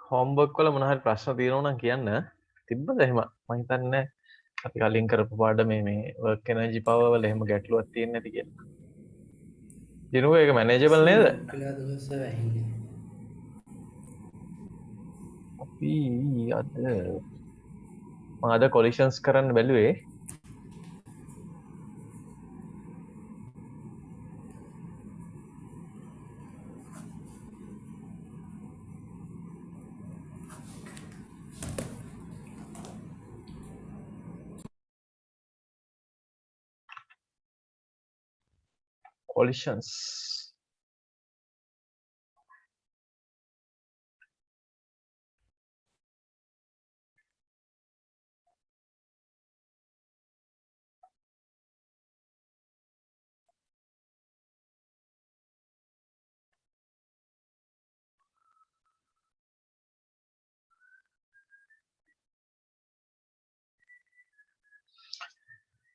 Homework වල මොන හරි ප්‍රශ්න තියෙනවා නම් කියන්න. තිබ්බද එහෙම? මම හිතන්නේ අපි කලින් කරපු පාඩමේ මේ work energy power වල එහෙම ගැටලුවක් තියෙන්නේ නැති කියලා. දිනුව ඒක මැනේජබල් නේද? කියලා දවස වැහින්නේ. අපි අද මම අද කොලිෂන්ස් කරන්න බැලුවේ. කොලිෂන්ස්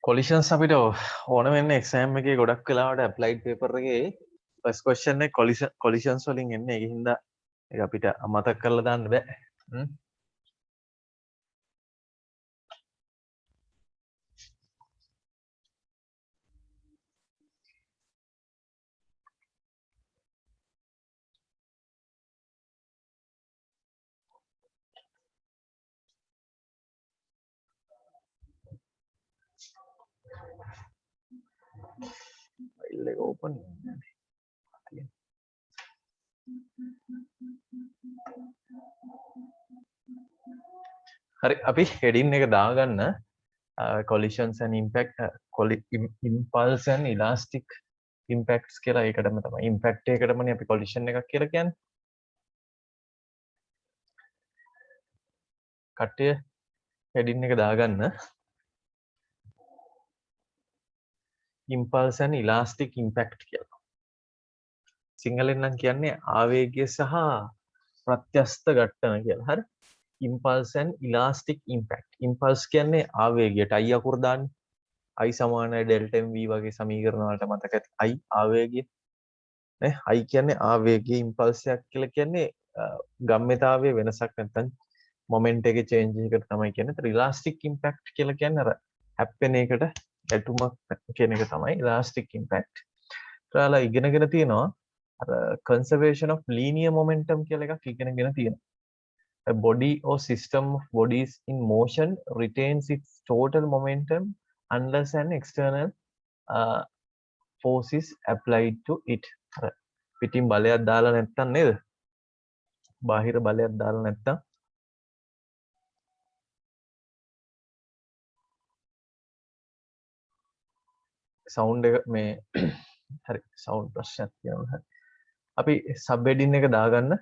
කොලිෂන්ස් අපිට ඕන වෙන්නේ එක්සෑම් එකේ ගොඩක් වෙලාවට ඇප්ලයිඩ් පේපර් එකේ ෆස්ට් ක්වෙස්චන් එක කොලිෂන්ස් වලින් එන්නේ. ඒක හින්දා ඒක අපිට අමතක කරලා දාන්න බෑ. ෆයිල් එක ඕපන් හරි අපි හෙඩින් එක දාගන්න collisions and impact impulse and elastic impacts කියලා ඒකටම තමයි impact එකකටමනේ අපි collision එකක් කියලා කියන්නේ. කට්ටිය හෙඩින් එක දාගන්න impulse and elastic impact කියලා. සිංහලෙන් නම් කියන්නේ ආවේගය සහ ප්‍රත්‍යස්ත ඝට්ටන කියලා. හරි. impulse and elastic impact. impulse කියන්නේ ආවේගයට i අකුර දාන්නේ. i සමානයි delta mv වගේ සමීකරණ වලට මතක ඇති. i ආවේගය. නේ i කියන්නේ ආවේගයේ impulse එකක් කියලා කියන්නේ ගම්මිතාවයේ වෙනසක් නැත්නම් මොමන්ට් එකේ චේන්ජ් එකකට තමයි කියන්නේ. ඒතර elastic impact කියලා කියන්නේ අර හැප්පෙන එකට ගැටුමක් කියන එක තමයි elastic impact. ඔයාලා ඉගෙනගෙන තියෙනවා අර conservation of linear momentum කියලා එකක් ඉගෙනගෙන තියෙනවා. A body or system of bodies in motion retains its total momentum unless an external force is applied to it. පිටින් බලයක් දාලා නැත්තම් නේද? බාහිර බලයක් දාලා නැත්තම් සවුන්ඩ් එක මේ හරි සවුන්ඩ් ප්‍රශ්නයක් තියෙනවා. හරි. අපි සබ් හෙඩින් එක දාගන්න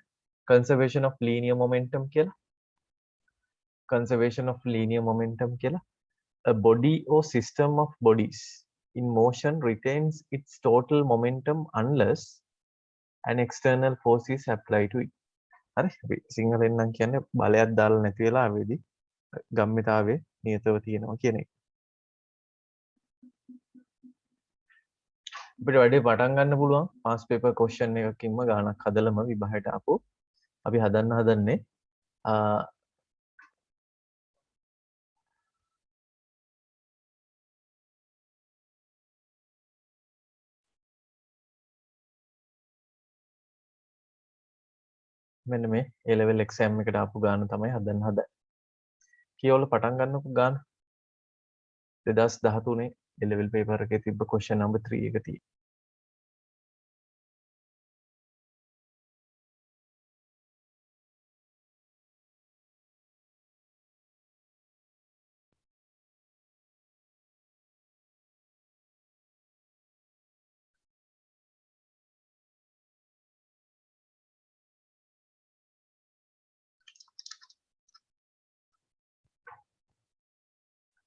conservation of linear momentum කියලා. conservation of linear momentum කියලා. A body or system of bodies in motion retains its total momentum unless an external force is applied to it. හරි අපි සිංහලෙන් නම් කියන්නේ බලයක් දාලා නැති වෙලාවේදී ගම්මිතාවයේ නියතව තියෙනවා කියන එක. අපිට වැඩේ පටන් ගන්න පුළුවන් පාස් පේපර් ක්වෙස්චන් එකකින්ම ගානක් හදලම විභාගයට ආපු අපි හදන්නේ මෙන්න මේ A level exam එකට ආපු ගාන තමයි හදන්නේ. කියවල පටන් ගන්නකො ගාන 2013 A level paper එකේ තිබ්බ question number 3 එක තියෙන්නේ.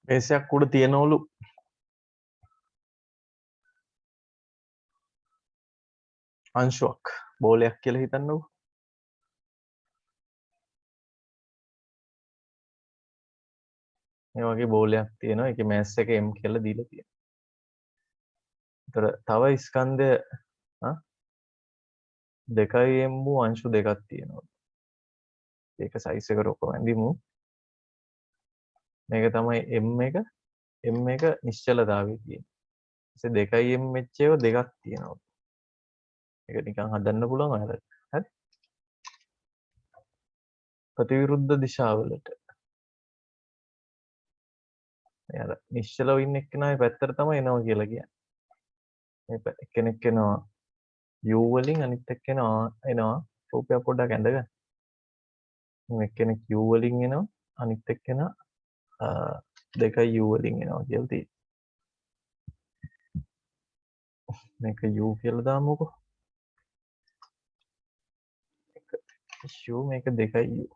මේසයක් උඩ තියෙනවලු අංශුවක් බෝලයක් කියලා හිතන්නකෝ. මේ වගේ බෝලයක් තියෙනවා. ඒකේ මෑස් එක m කියලා දීලා තියෙනවා. ඒතර තව ස්කන්ධය දෙකයි m වූ අංශු දෙකක් තියෙනවා. ඒක සයිස් එකට ඔක්කොම ඇඳිමු. මේක තමයි m එක නිශ්චලතාවය තියෙන්නේ. ඊට 2m එච්චේව දෙකක් තියෙනවා. ඒක නිකන් හදන්න පුළුවන් අයලට. හරි? ප්‍රතිවිරුද්ධ දිශාවලට. එයාලා නිශ්චලව ඉන්න එක්කෙනාගේ පැත්තට තමයි එනවා කියලා කියන්නේ. මේ එක්කෙනෙක් එනවා u වලින් අනිත් එක්කෙනා එනවා රූපය පොඩ්ඩක් ඇඳගන්න. මේ එක්කෙනෙක් u වලින් එනවා අනිත් එක්කෙනා දෙකයි u වලින් එනවා කියලා තියෙනවා. මේක u කියලා දාමුකෝ. u මේක දෙකයි u.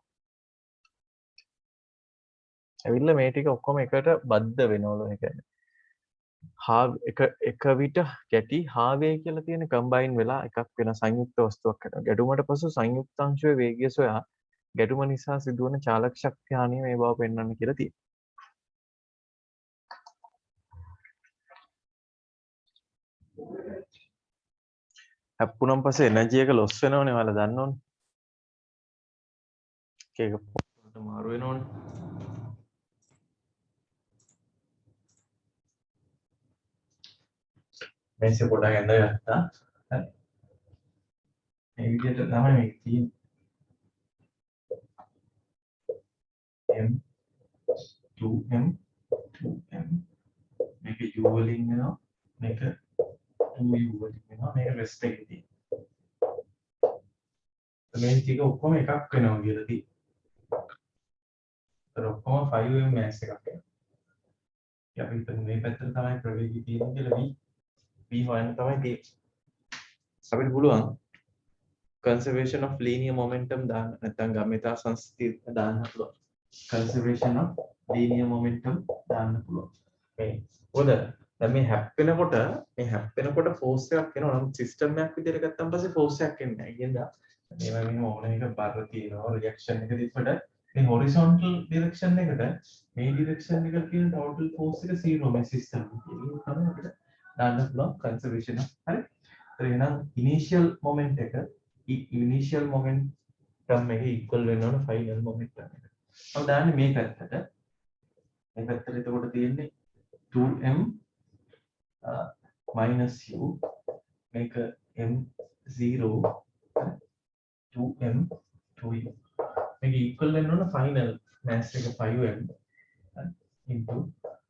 ඇවිල්ලා මේ ටික ඔක්කොම එකට බද්ධ වෙනවලු. ඒ කියන්නේ එක විට ගැටි හාවේ කියලා තියෙන කම්බයින් වෙලා එකක් වෙන සංයුක්ත වස්තුවක් හදනවා. ගැටුමට පසු සංයුක්තාංශයේ වේගය සොයා ගැටුම නිසා සිදුවන චාලක ශක්තිය හානිය මේ බව පෙන්වන්න කියලා තියෙනවා. හැප්පුණන් පස්සේ එනර්ජි එක ලොස් වෙනවනේ ඔයාලා දන්නවනේ. ඒක පොඩ්ඩක් මාරු වෙනවනේ. මේක පොඩ්ඩක් ඇඳගත්තා. හරි. මේ විදිහට තමයි මේක තියෙන්නේ. m 2m 2m මේක u වලින් එනවා. මේක 2u වලින් එනවා. මේක රෙස්ට් එකේ තියෙනවා. මේ ටික ඔක්කොම එකක් වෙනවා කියලා තියෙනවා. ඒතර ඔක්කොම 5m mass එකක් වෙනවා. අපි හිතමු මේ පැත්තට තමයි ප්‍රවේගය තියෙන්නේ කියලා v හොයන්න තමයි තියෙන්නේ. අපිට පුළුවන් conservation of linear momentum දාන්න නැත්නම් ගම්මිතා සංස්ථිතිය දාන්න පුළුවන්. conservation of linear momentum දාන්න පුළුවන්. මේ මොකද දැන් මේ හැප්පෙනකොට force එකක් එනවා. නම් system එකක් විදිහට ගත්තන් පස්සේ force එකක් එන්නේ නැහැ. කියනවා මේවා මෙන්න ඕන එක බර තියෙනවා reaction එක දිහට මේ horizontal direction එකට මේ direction එකට තියෙන total force එක 0 මේ system එකේ. ඒක තමයි අපිට දාන්න පුළුවන් conservation of. හරි. එහෙනම් initial moment එක initial momentum එක equal වෙන්න ඕන final momentum එක. අපි දාන්නේ මේ පැත්තට. මේ පැත්තට එතකොට තියෙන්නේ 2m minus u මේක m0 2m 2u. මේක equal වෙන්න ඕන final mass එක 5m into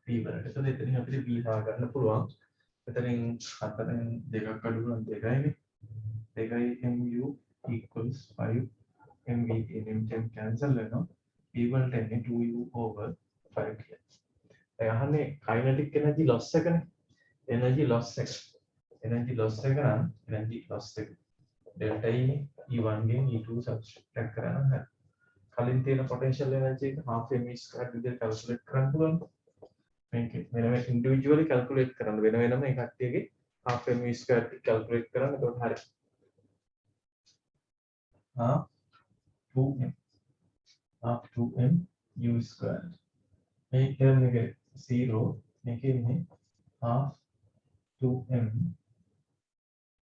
v වලට. එතකොට එතනින් අපිට v හොයාගන්න පුළුවන්. එතනින් 4න් දෙකක් අඩු කරන 2යිනේ. 2mu equals 5 mv m10 cancel වෙනවා. v වලට එන්නේ 2u over 5 කියලා. ඒ අහන්නේ kinetic energy loss එකනේ. energy loss එක. energy loss එක නම් energy loss එක delta E E1 ගෙන් E2 subtract කරනවා. හරි. කලින් තියෙන potential energy එක half m squared විදිහට calculate කරන්න පුළුවන්. මේක වෙනම individually calculate කරන්න වෙන වෙනම මේ කට්ටියගේ half m squared calculate කරන්න. එතකොට හරි. 2m half 2m u squared මේ term එක 0 මේකේ ඉන්නේ half 2m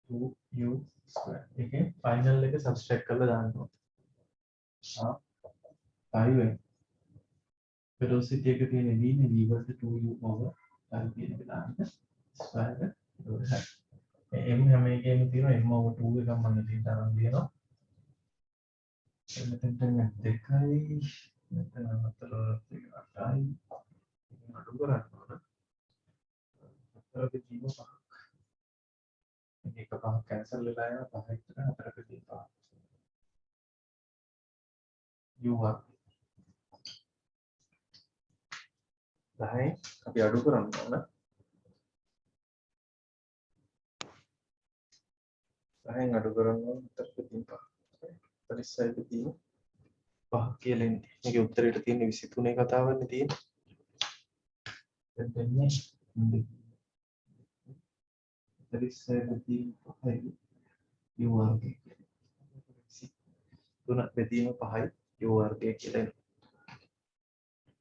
2u squared එකේ final එක subtract කරලා දාන්න ඕනේ. 5m velocity එක තියෙන v නේ v equals to 2u over 5 කියන එක දාන්න square එක. m හැම එකේම තියෙනවා m over 2 එකක් මම ඉතින් තරම් දෙනවා. මෙතෙන්ට දෙකයි මෙතන 4යි අඩු කරන්න ඕන. 4ක ජීව පහක්. මේක පහක් කැන්සල් වෙලා යනවා. 5 විතර 4ක ජීව පහක්. u වර්ග 10 අපි අඩු කරන්න ඕන. 10න් අඩු කරන්න ඕන 4ක ජීව පහ. පරිස්සයිද තියෙන පහක් කියලා එන්නේ. මේකේ උත්තරේට තියෙන 23 කතාවන්නේ තියෙන්නේ. දැන් දෙන්නේ පරිස්සයිද තියෙන පහයි u වර්ගය. 3 බෙදීම 5යි u වර්ගය කියලා එන්නේ.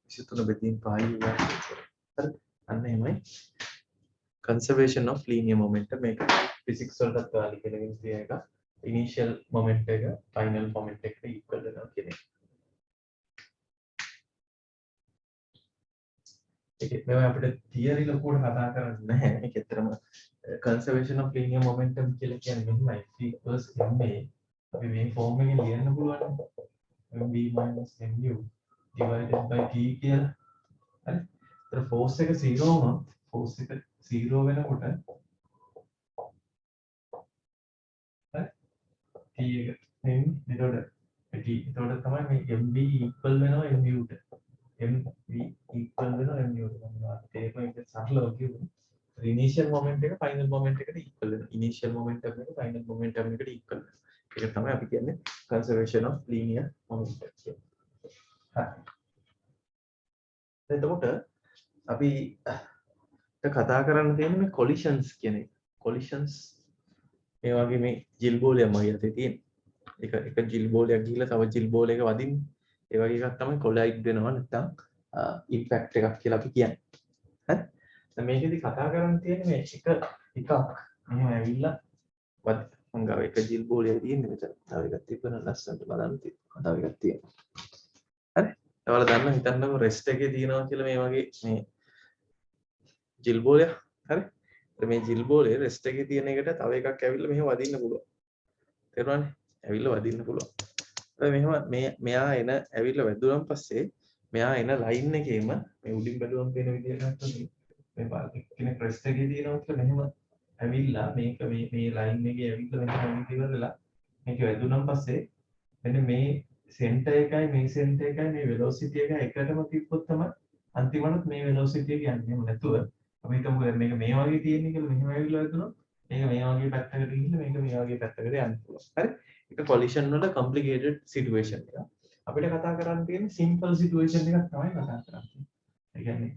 23 බෙදීම 5යි u වර්ගය. හරි. අන්න එහෙමයි. conservation of linear momentum මේක physics වලට ගාලි කෙනකින් තියෙන එක. initial moment එක final moment එකට equal වෙනවා කියන එක. ඒක මේවා අපිට තියරි ලොකුවට කතා කරන්න නැහැ. මේක ඇත්තටම conservation of linear momentum කියලා කියන්නේ මෙහෙමයි. F equals ma අපි මේ ෆෝම් එකේ ලියන්න පුළුවන්. mb minus mu divided by t කියලා. හරි. ඒතර force එක 0 වුණොත් force එක 0 වෙනකොට හරි t එක එතකොට එතකොට තමයි මේ mb equal වෙනවා mu ට. mv equal වෙනවා mu ට. මම ඒක සරලව කියමු. initial moment එක final moment එකට equal වෙනවා. initial momentum එක final momentum එකට equal වෙනවා. ඒක තමයි අපි කියන්නේ conservation of linear momentum කියලා. හරි. එතකොට අපි කතා කරන්න තියෙන්නේ මේ collisions කියන එක. collisions මේ වගේ මේ ජිල් බෝලයක් මගේ අතේ තියෙන. එක ජිල් බෝලයක් ගිහිල්ලා තව ජිල් බෝලයක වදින්න. ඒ වගේ එකක් තමයි කොලයිඩ් වෙනවා නැත්නම් ඉම්පැක්ට් එකක් කියලා අපි කියන්නේ. හරි? දැන් මේකෙදි කතා කරන්න තියෙන්නේ මේ එකක් මෙහෙම ඇවිල්ලා මං ගාව එක ජිල් බෝලයක් තියෙන්නේ මෙතන. තව එකක් තිබ්බනම් ලස්සනට බලන්න තියෙනවා. තව එකක් තියෙනවා. හරි? ඔයාලා දන්නා හිතන්නකෝ රෙස්ට් එකේ තියෙනවා කියලා මේ වගේ මේ ජිල් බෝලයක්. හරි? මේ ජිල් බෝලේ රෙස්ට් එකේ තියෙන එකට තව එකක් ඇවිල්ලා මෙහෙම වදින්න පුළුවන්. තේරුණානේ? ඇවිල්ලා වදින්න පුළුවන්. මෙහෙම මෙයා එන ඇවිල්ලා වැදුනන් පස්සේ මෙයා එන ලයින් එකේම මේ උඩින් බැලුවම් පේන විදිහට නැත්නම් මේ කෙනෙක් රෙස්ට් එකේ තියෙනවා කියලා මෙහෙම ඇවිල්ලා මේක මේ ලයින් එකේ ඇවිල්ලා මෙහෙම ඉවරලා මේක වැදුනන් පස්සේ මෙන්න මේ සෙන්ටර් එකයි මේ සෙන්ටර් එකයි මේ වෙලොසිටි එක එකටම තිබ්බොත් තමයි අන්තිමට මේ වෙලොසිටි එක යන්නේ. එහෙම නැතුව අපි හිතමු මේක මේ වගේ තියෙන කියලා මෙහෙම ඇවිල්ලා වැදුනොත් මේක මේ වගේ පැත්තකට ගිහිල්ලා මේක මේ වගේ පැත්තකට යන්න පුළුවන්. හරි? ඒක collision වල complicated situation එක. අපිට කතා කරන්න තියෙන්නේ simple situation එකක් තමයි කතා කරන්නේ. ඒ කියන්නේ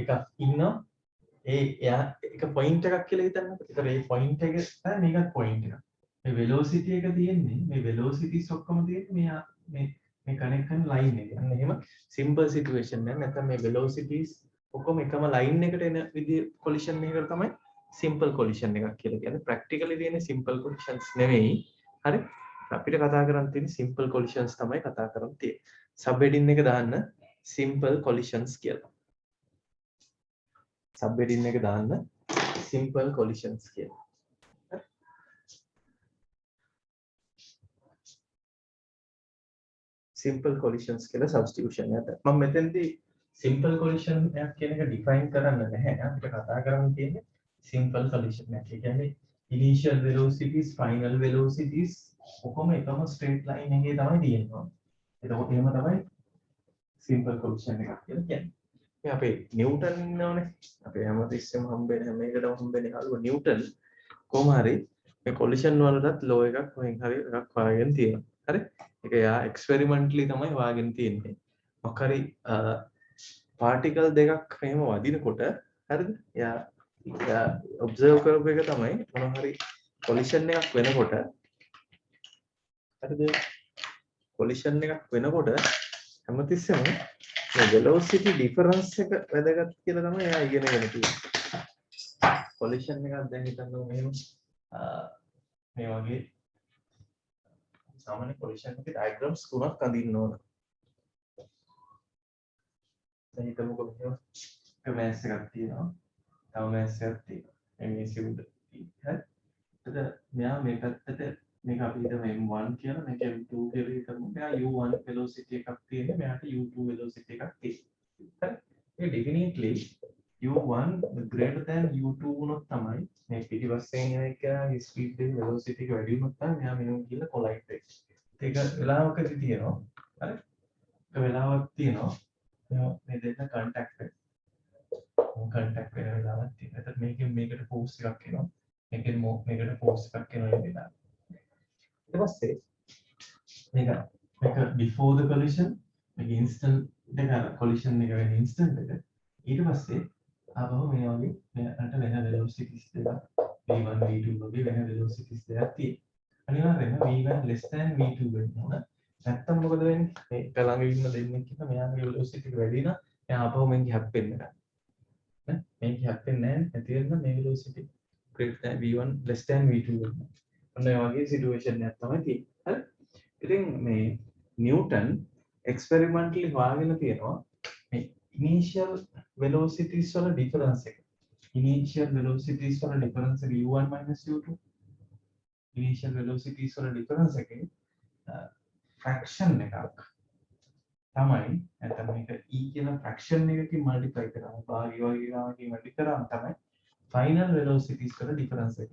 එකක් ඉන්නවා එයා එක පොයින්ට් එකක් කියලා හිතන්නකෝ. ඒතර මේ පොයින්ට් එක තමයි මේකත් පොයින්ට් එකක්. මේ velocity එක තියෙන්නේ මේ velocities ඔක්කොම තියෙන්නේ මේ කනෙක්ට් කරන ලයින් එක. අන්න එහෙම simple situation එක. නැත්නම් මේ velocities ඔක්කොම එකම ලයින් එකට එන විදිහ collision එකකට තමයි simple collision එකක් කියලා කියන්නේ. practically තියෙන simple collisions නෙවෙයි. හරි? අපිට කතා කරන්න තියෙන්නේ simple collisions තමයි කතා කරන්න තියෙන්නේ. subheading එක දාන්න simple collisions කියලා. subheading එක දාන්න simple collisions කියලා. simple collisions කියලා substitution එකට. මම මෙතෙන්දී simple collision එකක් කියන එක define කරන්න නැහැ. අපිට කතා කරන්න තියෙන්නේ simple collision එකක්. ඒ කියන්නේ initial velocities, final velocities ඔක්කොම එකම straight line එකේ තමයි තියෙනවා. එතකොට එහෙම තමයි simple collision එකක් කියලා කියන්නේ. මේ අපේ නිව්ටන් ඉන්නවනේ. අපේ හැමතිස්සෙම හම්බෙන හැම එකටම හම්බෙන යාළුවා නිව්ටන් කොහොම හරි මේ collision වලටත් law එකක් කොහෙන් හරි එකක් හොයාගෙන තියෙනවා. හරි? ඒක යා experimentally තමයි හොයාගෙන තියෙන්නේ. මොකක් හරි particle දෙකක් මෙහෙම වදිනකොට හරිද? යා observe කරපු එක තමයි මොනවා හරි collision එකක් වෙනකොට හරිද? collision එකක් වෙනකොට හැමතිස්සෙම මේ velocity difference එක වැදගත් කියලා තමයි එයා ඉගෙනගෙන තියෙන්නේ. collision එකක් දැන් හිතන්න මෙහෙම මේ වගේ සාමාන්‍ය collision එකේ diagrams තුනක් අඳින්න ඕන. දැන් හිතමුකෝ මෙහෙම mass එකක් තියෙනවා. තව mass එකක් තියෙනවා. මේ සිවුද. හරි. එතකොට මෙයා මේ පැත්තට මේක අපි හිතමු m1 කියලා මේක m2 කියලා හිතමු. මෙයා u1 velocity එකක් තියෙනවා. මෙයාට u2 velocity එකක් තියෙනවා. හරි. ඒ definitely u1 greater than u2 වුණොත් තමයි මේ පිටිපස්සෙන් එන එක ස්පීඩ් එක velocity එක වැඩි වුණොත් තමයි මෙයා මෙහෙම කියලා collide වෙන්නේ. ඒක වෙලාවකදී තියෙනවා. හරි. ඒක වෙලාවක් තියෙනවා. මේ දෙක contact වෙන වෙලාවක් තියෙනවා. එතකොට මේකෙන් මේකට force එකක් එනවා. මේකෙන් මේකට force එකක් එනවා මේ වෙලාවට. ඊට පස්සේ මේක before the collision මේක instant එක collision එක වෙන instant එක ඊට පස්සේ ආපහු මේ වගේ මෙයාට වෙන velocities දෙකක් v1 v2 වගේ වෙන velocities දෙකක් තියෙනවා. අනිවාර්යයෙන්ම v1 less than v2 වෙන්න ඕන. නැත්තම් මොකද වෙන්නේ? මේ ළඟ ඉන්න දෙන්නෙක් එක මෙයාගේ velocity එක වැඩි නම් එයා ආපහු මෙන් හැප්පෙන්න ගන්නවා. නේ? මේක හැප්පෙන්නේ නැහැ. නැති වෙන මේ velocity greater than v1 less than v2 වෙන්න. ඔන්න ඒ වගේ සිටුේෂන් එකක් තමයි තියෙන්නේ. හරි? ඉතින් මේ නිව්ටන් එක්ස්පෙරිමන්ටලි හොයාගෙන තියෙනවා මේ initial velocities වල difference එක. Initial velocities වල difference එක u1 minus u2. Initial velocities වල difference එකේ fraction එකක් තමයි නැත්නම් මේක e කියන fraction එකකින් multiply කරාම භාගය වගේ ගානකින් multiply කරාම තමයි final velocities වල difference එක.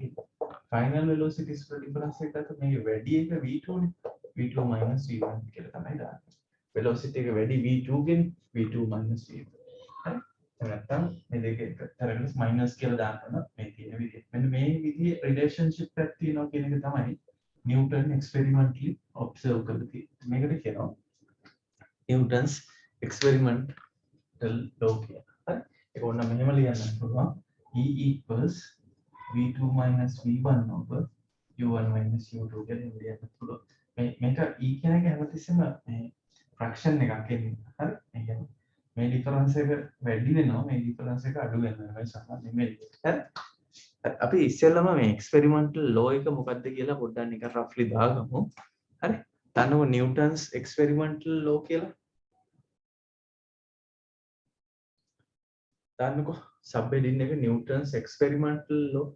Final velocities වල difference එක තමයි මේක වැඩි එක v2 නේ. v2 minus v1 කියලා තමයි දාන්නේ. velocity එක වැඩි v2 ගෙන් v2 minus v1. හරි? නැත්නම් මේ දෙක එකතරකට minus කියලා දාන්න මේ තියෙන විදිහ. මෙන්න මේ විදිහේ relationship එකක් තියෙනවා කියන එක තමයි Newton experimentally observe කරලා තියෙන්නේ. මේකට කියනවා Newton's experimental law කියලා. හරි? ඒක ඕන මෙහෙම ලියන්න පුළුවන්. E equals v2 minus v1 over u1 minus u2 කියලා ලියන්න පුළුවන්. මේක e කියන එක හැමතිස්සෙම මේ fraction එකක් එන්නේ. හරි? ඒ කියන්නේ මේ difference එක වැඩි වෙනවා මේ difference එක අඩු වෙනවා මේ සමාන නෙමෙයි. හරි? අපි ඉස්සෙල්ලාම මේ experimental law එක මොකක්ද කියලා පොඩ්ඩක් නිකන් roughly දාගමු. හරි? දන්නව Newton's experimental law කියලා? දන්නකො subheading එක Newton's experimental law.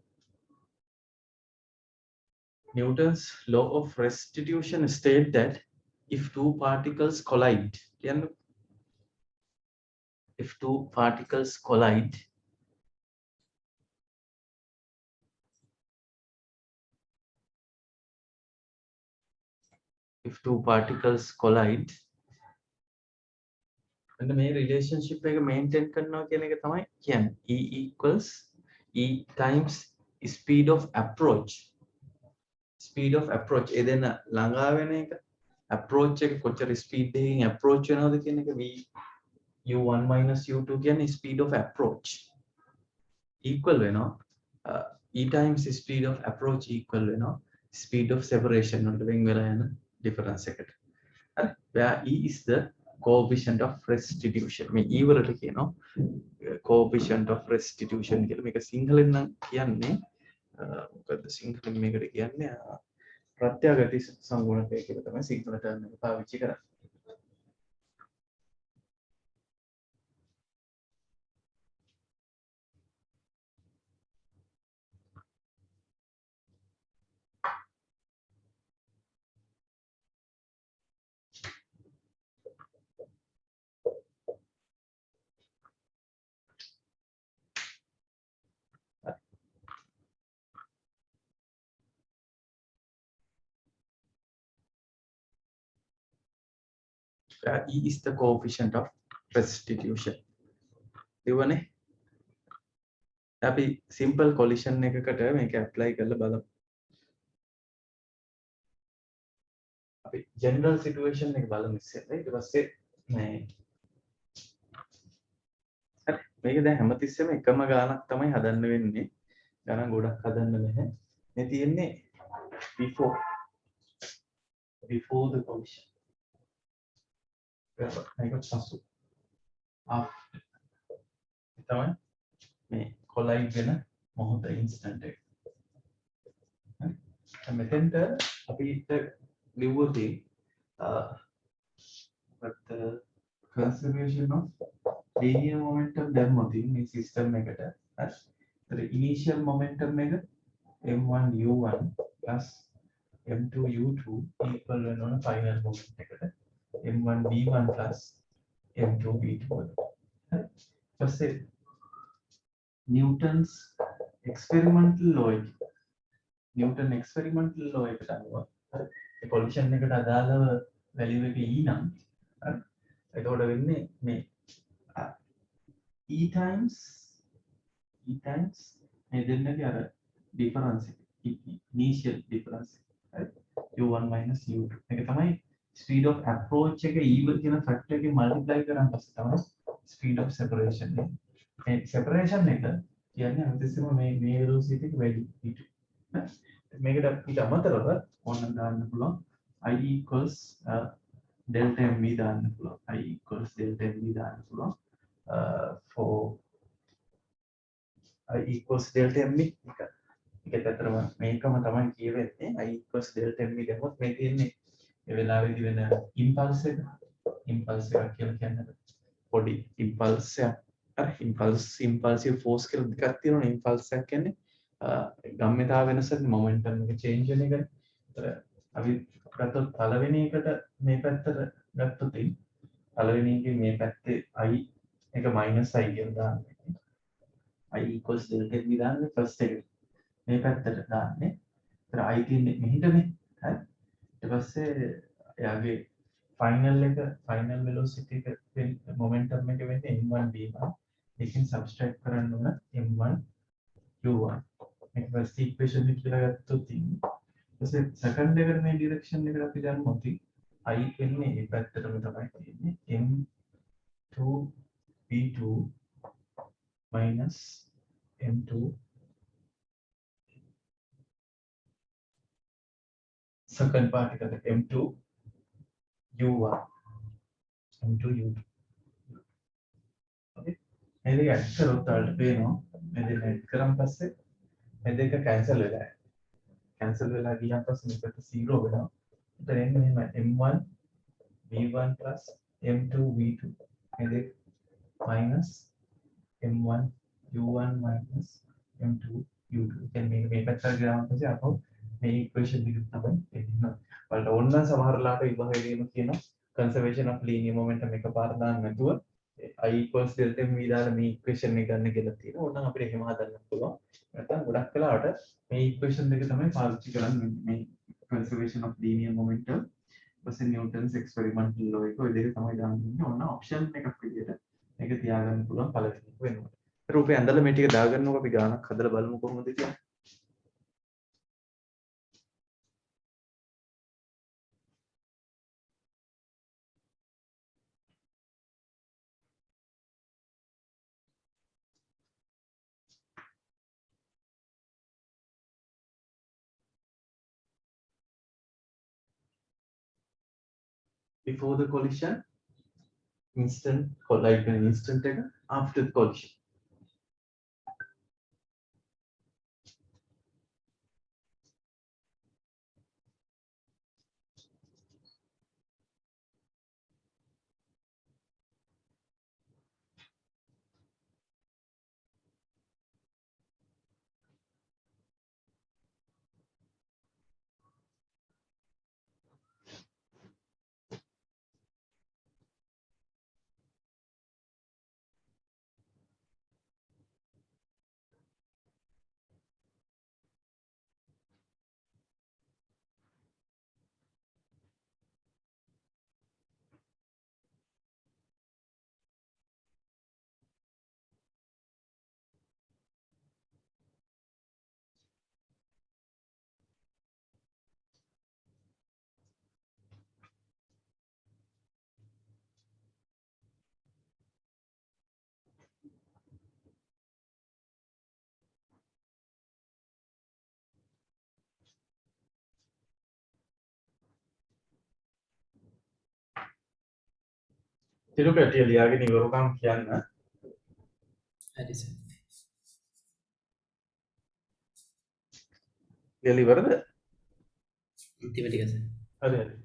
Newton's law of restitution states that if two particles collide, if two particles collide, and මේ relationship එක maintain කරනවා කියන එක තමයි කියන්නේ E equals E times speed of approach. Speed of approach ඒ දෙන ළඟා වෙන එක approach එක කොච්චර speed එකකින් approach වෙනවද කියන එක v u1 minus u2 කියන්නේ speed of approach equal වෙනවා E times speed of approach equal වෙනවා speed of separation වලට වෙන් වෙලා යන difference එකට. හරි? where E is the coefficient of restitution. මේ E වලට කියනවා coefficient of restitution කියලා. මේක සිංහලෙන් නම් කියන්නේ මොකද්ද සිංහලෙන් මේකට කියන්නේ ප්‍රත්‍යාඝාතී සංගුණකය කියලා තමයි සිංහල ටර්ම් එක පාවිච්චි කරන්නේ. E is the coefficient of restitution. ඉවනේ අපි simple collision එකකට මේක apply කරලා බලමු. අපි general situation එක බලමු ඉස්සෙල්ලා. ඊට පස්සේ මේ හරි මේක දැන් හැමතිස්සෙම එකම ගානක් තමයි හදන්න වෙන්නේ. ගණන් ගොඩක් හදන්න බෑ. මේ තියෙන්නේ before the collision. මේක පසු after තමයි මේ collide වෙන මොහොත instant එක. හරි මෙතෙන්ට අපිට ලිව්වොත් but the conservation of linear momentum දැම්මොත් මේ system එකට හරි initial momentum එක m1 u1 plus m2 u2 equal වෙනවා final moment එකට m1 v1 plus m2 v2 හරි ඊපස්සේ Newton's experimental law Newton experimental law එකට අනුව ඒ collision එකට අදාළව value එක e නම් හරි එතකොට වෙන්නේ මේ e times මේ දෙන්නගේ අර difference initial difference හරි u1 minus u2 මේක තමයි speed of approach එක e කියන factor එකකින් multiply කරාම පස්සේ තමයි speed of separation එක මේ separation එක කියන්නේ අන්තිමට මේ velocity එක වැඩි v2 මේකට ඊට අමතරව ඕනනම් දාන්න පුළුවන් I equals delta mv දාන්න පුළුවන් I equals delta mv දාන්න පුළුවන් for I equals delta mv එක ඇත්තටම මේකම තමයි කියවෙන්නේ I equals delta mv දැම්මොත් මේ තියෙන්නේ ඒ වෙලාවේදී වෙන impulse එක කියලා කියන්නේ පොඩි ඉම්පල්ස් එකක් ඉම්පල්සිව් ෆෝස් කියලා දෙකක් තියෙනවා ඉම්පල්ස් එකක් කියන්නේ ගම්මිතාව වෙනසක් මොමන්ටම් එක චේන්ජ් වෙන එකනේ. ඒතර අපි ගත්තොත් පළවෙනි එකට මේ පැත්තට ගත්තොත් පළවෙනි එකේ මේ පැත්තේ i එක -i කියලා දාන්නේ. i equals delta v දාන්නේ ෆස්ට් එකට. මේ පැත්තට දාන්නේ. ඒතර i තියෙන්නේ මෙහෙටනේ. හරි. ඊට පස්සේ එයාගේ ෆයිනල් වෙලොසිටි එක මොමන්ටම් එක වෙන්නේ m1 v1. ඒකෙන් සබ්ස්ට්‍රැක්ට් කරන්න ඕන m1 u1. මේක ෆස්ට් ඉක්වේෂන් එක කියලා ගත්තොත් ඊපස්සේ සෙකන්ඩ් එකට මේ ඩිරෙක්ෂන් එකට අපි ගන්නොත් i එන්නේ මේ පැත්තටම තමයි තියෙන්නේ m2 v2 m2 second particle m2 u1 m2 u2 okay මේ දෙක ඇඩ් කරොත් වලට පේනවා මේ දෙක ඇඩ් කරන් පස්සේ මේ දෙක කැන්සල් වෙලා ගියන් පස්සේ මේකට 0 වෙනවා එතන එන්නේ මෙහෙම m1 v1 m2 v2 මේ දෙක minus m1 u1 minus m2 u2 දැන් මේ පැත්තට ගියාම පස්සේ අපෝ මේ ඉක්වේෂන් එක තමයි එන්නේ. වලට ඕන නම් සමහරලාට විභාගයේම කියන conservation of linear momentum එකපාර දාන්න නැතුව i equals delta m v දාලා මේ ඉක්වේෂන් එක ගන්න කියලා තියෙනවා. ඕනනම් අපිට එහෙම හදන්න පුළුවන්. නැත්නම් ගොඩක් වෙලාවට මේ ඉක්වේෂන් දෙක තමයි පාවිච්චි කරන්නේ මේ conservation of linear momentum ඊපස්සේ නිව්ටන්ස් experimental law එක ඔය දෙක තමයි දාන්නේ. ඕන ඔප්ෂන් එකක් විදියට මේක තියාගන්න පුළුවන් පළවෙනි එක වෙනවා. රූපේ ඇඳලා මේ ටික දාගන්නකො අපි ගානක් හදලා බලමු කොහොමද කියලා. Before the collision, like an instant after the collision. තිරුකටිය ලියාගෙන ඉවරකම් කියන්න. හරි සර්. ලියලා ඉවරද? අන්තිම ටික සර්. හරි හරි.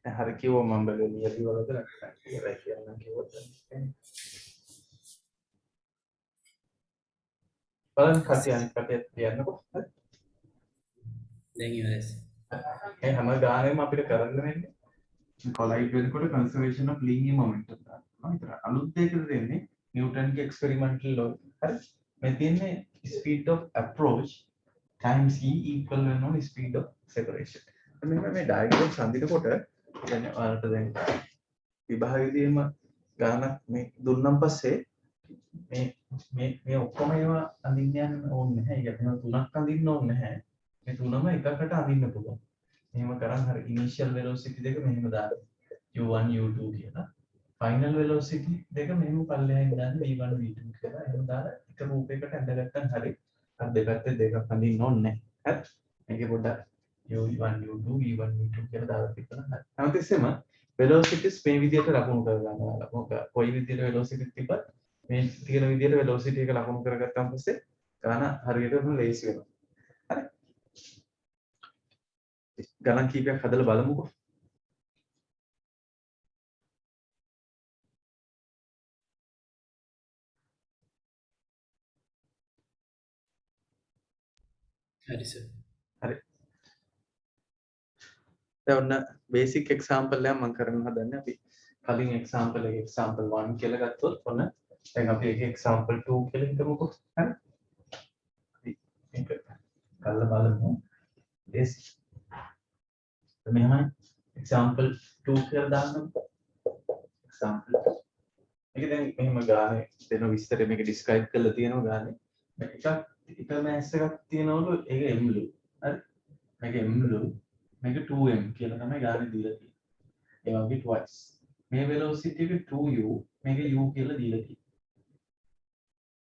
දැන් හරි කිව්වා මම ලියලා ඉවරද නැත්නම් ඉවරයි කියන්න කිව්වොත් බලන්න කටි අනිත් කටියත් කියන්නකො. හරි. දැන් ඉවරයි සර්. මේ හැම ගානෙම අපිට කරන්න වෙන්නේ කොලයිඩ් වෙනකොට conservation of linear momentum දානවා. ඒතර අලුත් දෙයකට දෙන්නේ නිව්ටන්ගේ experimental law. හරි. මේ තියෙන්නේ speed of approach times e equal වෙනවා speed of separation. මෙන්න මේ diagram සම්දිනකොට කියන්නේ ඔයාලට දැන් විභාගයේදීම ගානක් මේ දුන්නම් පස්සේ මේ ඔක්කොම ඒවා අඳින්න යන්න ඕනේ නැහැ. ඒක අපිට තුනක් අඳින්න ඕනේ නැහැ. මේ තුනම එකකට අඳින්න පුළුවන්. එහෙම කරන් හරි initial velocity දෙක මෙහෙම දාන්න u1 u2 කියලා final velocity දෙක මෙහෙම පල්ලෙහාින් දාන්න v1 v2 කියලා එහෙම දාලා එක රූපයකට ඇඳගත්තන් හරි අර දෙපැත්තේ දෙකක් අඳින්න ඕනේ නැහැ හරි මේකේ පොඩ්ඩක් u1 u2 v1 v2 කියලා දාලා තිබුණා හරි හැමතිස්සෙම velocities මේ විදිහට ලකුණු කරගන්න ඕන මොකද කොයි විදිහට velocity තිබ්බත් මේ තියෙන විදිහට velocity එක ලකුණු කරගත්තාන් පස්සේ ගාන හරියටම ලේසි වෙනවා හරි ගණන් කීපයක් හදලා බලමුකෝ හරි සර්. හරි. දැන් ඔන්න බේසික් එක්සැම්පල් එකක් මම කරන්න හදන්නේ. අපි කලින් එක්සැම්පල් එක එක්සැම්පල් 1 කියලා ගත්තොත් ඔන්න දැන් අපි ඒක එක්සැම්පල් 2 කියලා හිතමුකෝ. හරි. අපි මේක කරලා බලමු. බේසික්. මෙහෙමයි එක්සැම්පල් 2 කියලා දාන්නකො. එක්සැම්පල් මේක දැන් මෙහෙම ගානේ දෙන විස්තර මේක ඩිස්ක්‍රයිබ් කරලා තියෙනවා ගානේ. මේක එක මෑස් එකක් තියෙනවලු ඒක m ලු. හරි. මේක m ලු. මේක 2m කියලා තමයි ගානේ දීලා තියෙන්නේ. ඒ වගේ twice. මේ velocity එක 2u මේක u කියලා දීලා තියෙනවා.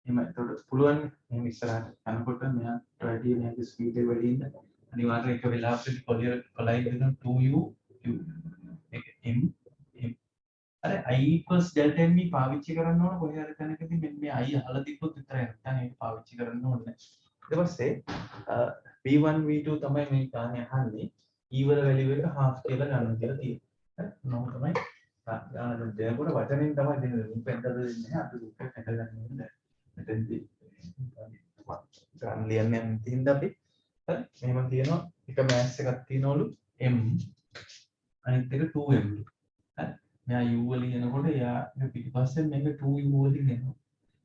එහෙම එතකොට පුළුවන් මෙහෙම ඉස්සරහට යනකොට මෙයා වැඩි මේක ස්පීඩ් එක වැඩි ඉන්න අනිවාර්යයෙන් එක වෙලාවකට කොලයිඩ් වෙන 2u u මේක m m අර i equals delta m පාවිච්චි කරන්න ඕන කොහේ හරි තැනකදී මෙන්න මේ i අහලා තිබ්බොත් විතරයි නැත්නම් ඒක පාවිච්චි කරන්න ඕනේ. ඊට පස්සේ v1 v2 තමයි මේ ගානේ අහන්නේ e වල වැලියු එක half කියලා ගන්න කියලා තියෙනවා. හරි. නෝ තමයි ගාන දෙනකොට වචනෙන් තමයි දෙන්නේ. රූප ඇඳලා දෙන්නේ නැහැ. අපි රූපයක් ඇඳලා ගන්න ඕනේ. මෙතෙන්දී ගන්න ලියන්නේ නැතිනම් අපි හරි. මෙහෙම තියෙනවා එක මෑස් එකක් තියෙනවලු m අනිත් එක 2m. හරි. මෙයා u වලින් එනකොට එයා පිටිපස්සෙන් මේක 2u වලින් එනවා.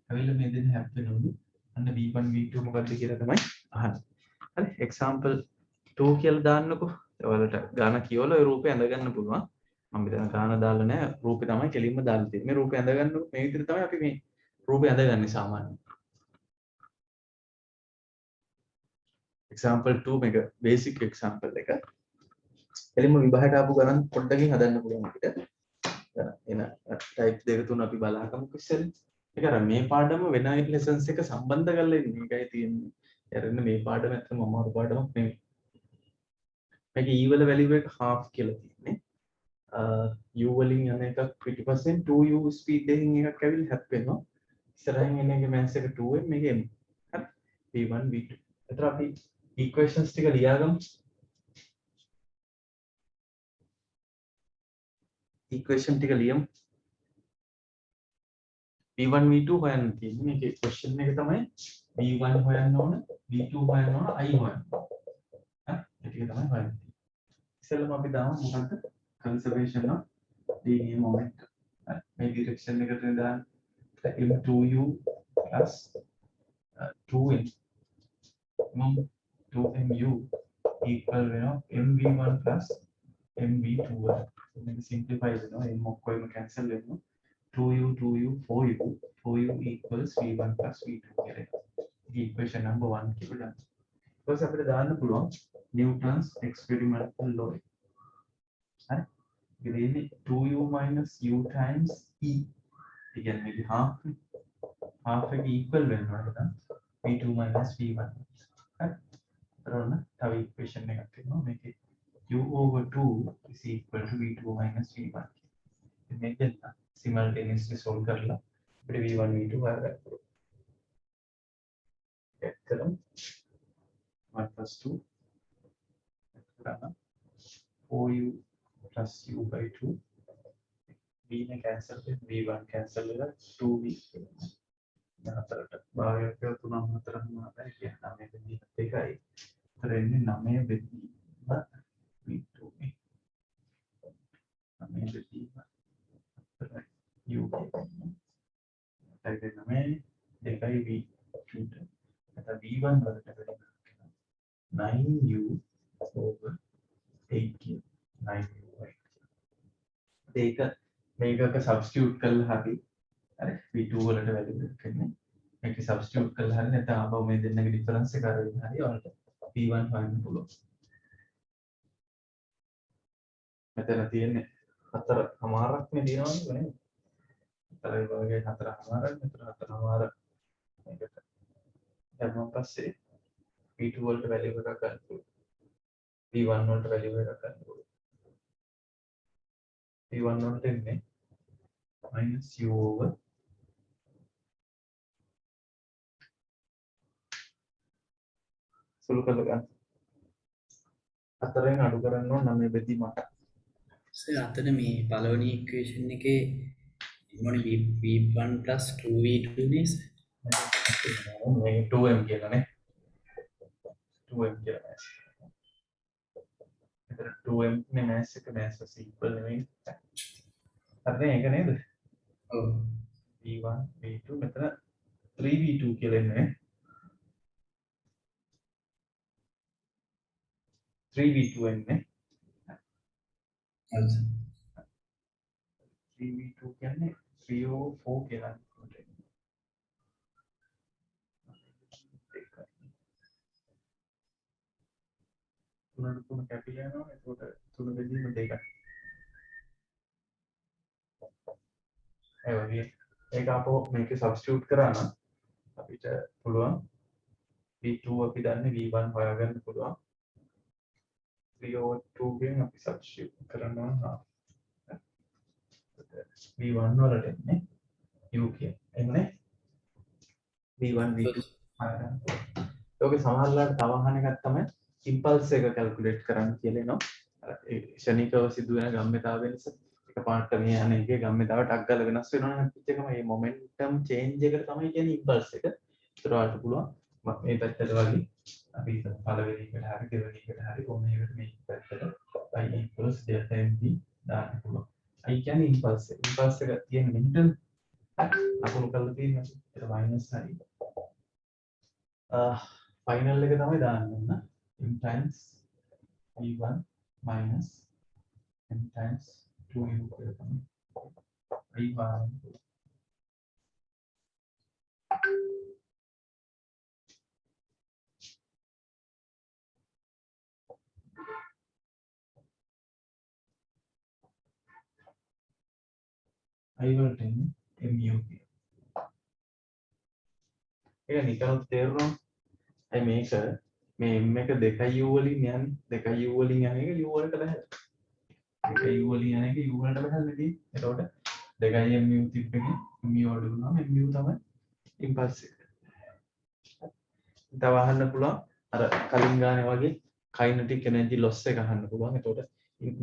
ඇවිල්ලා මේ දෙන්න හැප්පෙනවලු. අන්න v1 v2 මොකක්ද කියලා තමයි අහන්නේ. හරි. එක්සැම්පල් 2 කියලා දාන්නකෝ. ඔයාලට ගාන කියවලා ඒ රූපේ ඇඳ ගන්න පුළුවන්. මම මෙතන ගාන දාලා නැහැ. රූපේ තමයි කෙලින්ම දාලා තියෙන්නේ. මේ රූපේ ඇඳ ගන්නකො මේ විදිහට තමයි අපි මේ රූපේ ඇඳගන්නේ සාමාන්‍යයෙන්. එක්සැම්පල් 2 මේක බේසික් එක්සැම්පල් එක. කෙලින්ම විභාගයට ආපු ගණන් පොඩ්ඩකින් හදන්න පුළුවන් අපිට. එන ටයිප් දෙක තුන අපි බලාගමු ඉස්සෙල්ලා. ඒක අර මේ පාඩම වෙන ලෙසන්ස් එක සම්බන්ධ කරලා ඉන්නේ. මේකයි තියෙන්නේ. යරන්න මේ පාඩම ඇත්තම අමාරු පාඩමක් නෙමෙයි. මේක e වල වැලියු එක half කියලා තියෙන්නේ. u වලින් යන එකක් පිටිපස්සෙන් 2u ස්පීඩ් එකකින් එකක් ඇවිල්ලා හැප්පෙනවා. ඉස්සරහින් එන එක මෑස් එක 2m මේක m. හරි. v1 v2. එතන අපි ඉක්වේෂන්ස් ටික ලියාගමු. ඉක්වේෂන් ටික ලියමු. v1 v2 හොයන්න තියෙන්නේ. මේකේ ක්වෙස්චන් එක තමයි v1 හොයන්න ඕන, v2 හොයන්න ඕන, i හොයන්න ඕන. හරි. ඒ ටික තමයි හොයන්න තියෙන්නේ. ඉතින් අපි දාමු මොකද්ද? conservation of linear momentum. හරි. මේ ඩිරෙක්ෂන් එකට දාන්න m2u plus 2m 2mu equal වෙනවා mv1 plus mv2 මේක simplify වෙනවා m ඔක්කොම cancel වෙනවා 2u 4u equals v1 plus v2 කියලා. ఇది equation number 1 කියලා දාන්න. ඊට පස්සේ අපිට දාන්න පුළුවන් Newton's experimental law. හරි. ඉතින් 2u minus u times e. ඒ කියන්නේ මේක half එක equal වෙනවා නේද? v2 minus v1. හරි. ඊතරොන තව equation එකක් තියෙනවා මේකේ u over 2 is equal to v2 minus v1. ඉතින් මේක දෙන්න simultaneously solve කරලා අපිට v1 v2 හොයාගන්න පුළුවන්. check කරමු. 1 plus 2 කරා 4u plus u by 2 v ने cancel with v1 cancel වෙලා 2v හතරට භාගයක් තුනම හතරම නැහැ කියන 9 බෙදීම එකයි. ඒතර එන්නේ 9 බෙදීම v2 නේ. 9 බෙදීම u ටයිප් 9 දෙකයි v2 නැත්නම් v1 වලට බෙදලා 9u over 8 9u ඒක මේකක සබ්ස්ටිටියුට් කරලා හරි හරි v2 වලට වැලියු දෙන්නේ මේක සබ්ස්ටිටියුට් කරලා හරි නැත්නම් ආපහු මේ දෙන්නගේ ඩිෆරන්ස් එක අරගෙන හරි ඔයාලට v1 හොයන්න පුළුවන්. මෙතන තියෙන්නේ 4:00ක් නේ දිනවනේ නේ. 4 වගේ 4:00ක් මෙතන 4:00 මේකට. ඊට පස්සේ v2 වලට වැලියු එකක් ගන්න පුළුවන්. v1 වලට වැලියු එකක් ගන්න පුළුවන්. v1 වලට එන්නේ minus u over සුළු කරලා ගන්න. 4ෙන් අඩු කරන්න ඕන 9 බෙදීම 8. සර් අතන මේ පළවෙනි ඉක්වේෂන් එකේ මොන v1 plus 2v2 නේ සර්. මේ 2m කියලානේ. 2m කියලා mass එක. එතන 2m නේ mass එක mass equal නෙමෙයි. හරිද? ඒක නේද? ඔව්. v1 v2 මෙතන 3v2 කියලා එන්නේ. 3v2 එන්නේ. හරි. 3v2 කියන්නේ 304 කියලා. තුන කැපිලා යනවා. ඒකට තුන බෙදීම දෙකයි. ඒ වගේ ඒක අපෝ මේක සබ්ස්ටිටියුට් කරා නම් අපිට පුළුවන් v2 අපි දන්නේ v1 හොයාගන්න පුළුවන්. 3/2 ගෙන් අපි සබ්ස්ටිටියුට් කරනවා. v1 වලට එන්නේ u කියන්නේ v1 v2 හොයාගන්න. ඒකේ සමහරවිට තව අහන එකක් තමයි ඉම්පල්ස් එක කැල්කියුලේට් කරන්න කියලා එනවා. අර ඒ ක්ෂණිකව සිදුවෙන ගම්මිතාවය නිසා එකපාරට මේ යන එකේ ගම්මිතාව ටක් ගාලා වෙනස් වෙනවනේ පිච් එකම මේ මොමන්ටම් චේන්ජ් එකට තමයි කියන්නේ ඉම්පල්ස් එක. ඒතර වලට පුළුවන් මේ පැත්තට වගේ අපි පළවෙනි එකට හරි දෙවෙනි එකට හරි කොහොම එකට මේ පැත්තට i equals delta mv දාන්න පුළුවන්. i කියන්නේ ඉම්පල්ස් එක. ඉම්පල්ස් එක තියෙන මෙතන අකුණු කරලා තියෙනවා. ඒක මයිනස් හරි. ෆයිනල් එක තමයි දාන්න ඕන. m times v1 minus m times 2u කියලා තමයි. v1 i වලට එන්නේ mu කියලා. ඒක නිකන් තේරුණා. ඒ මේක මේ m එක 2u වලින් යන්නේ 2u වලින් යන එක u වලට බහැලා. 2u වලින් යන එක u වලට බහැලා නෙදී. එතකොට 2mu තිබ්බනේ mu වලට දුන්නාම mu තමයි ඉම්පල්ස් එක. තව අහන්න පුළුවන් අර කලින් ගානේ වගේ kinetic energy loss එක අහන්න පුළුවන්. එතකොට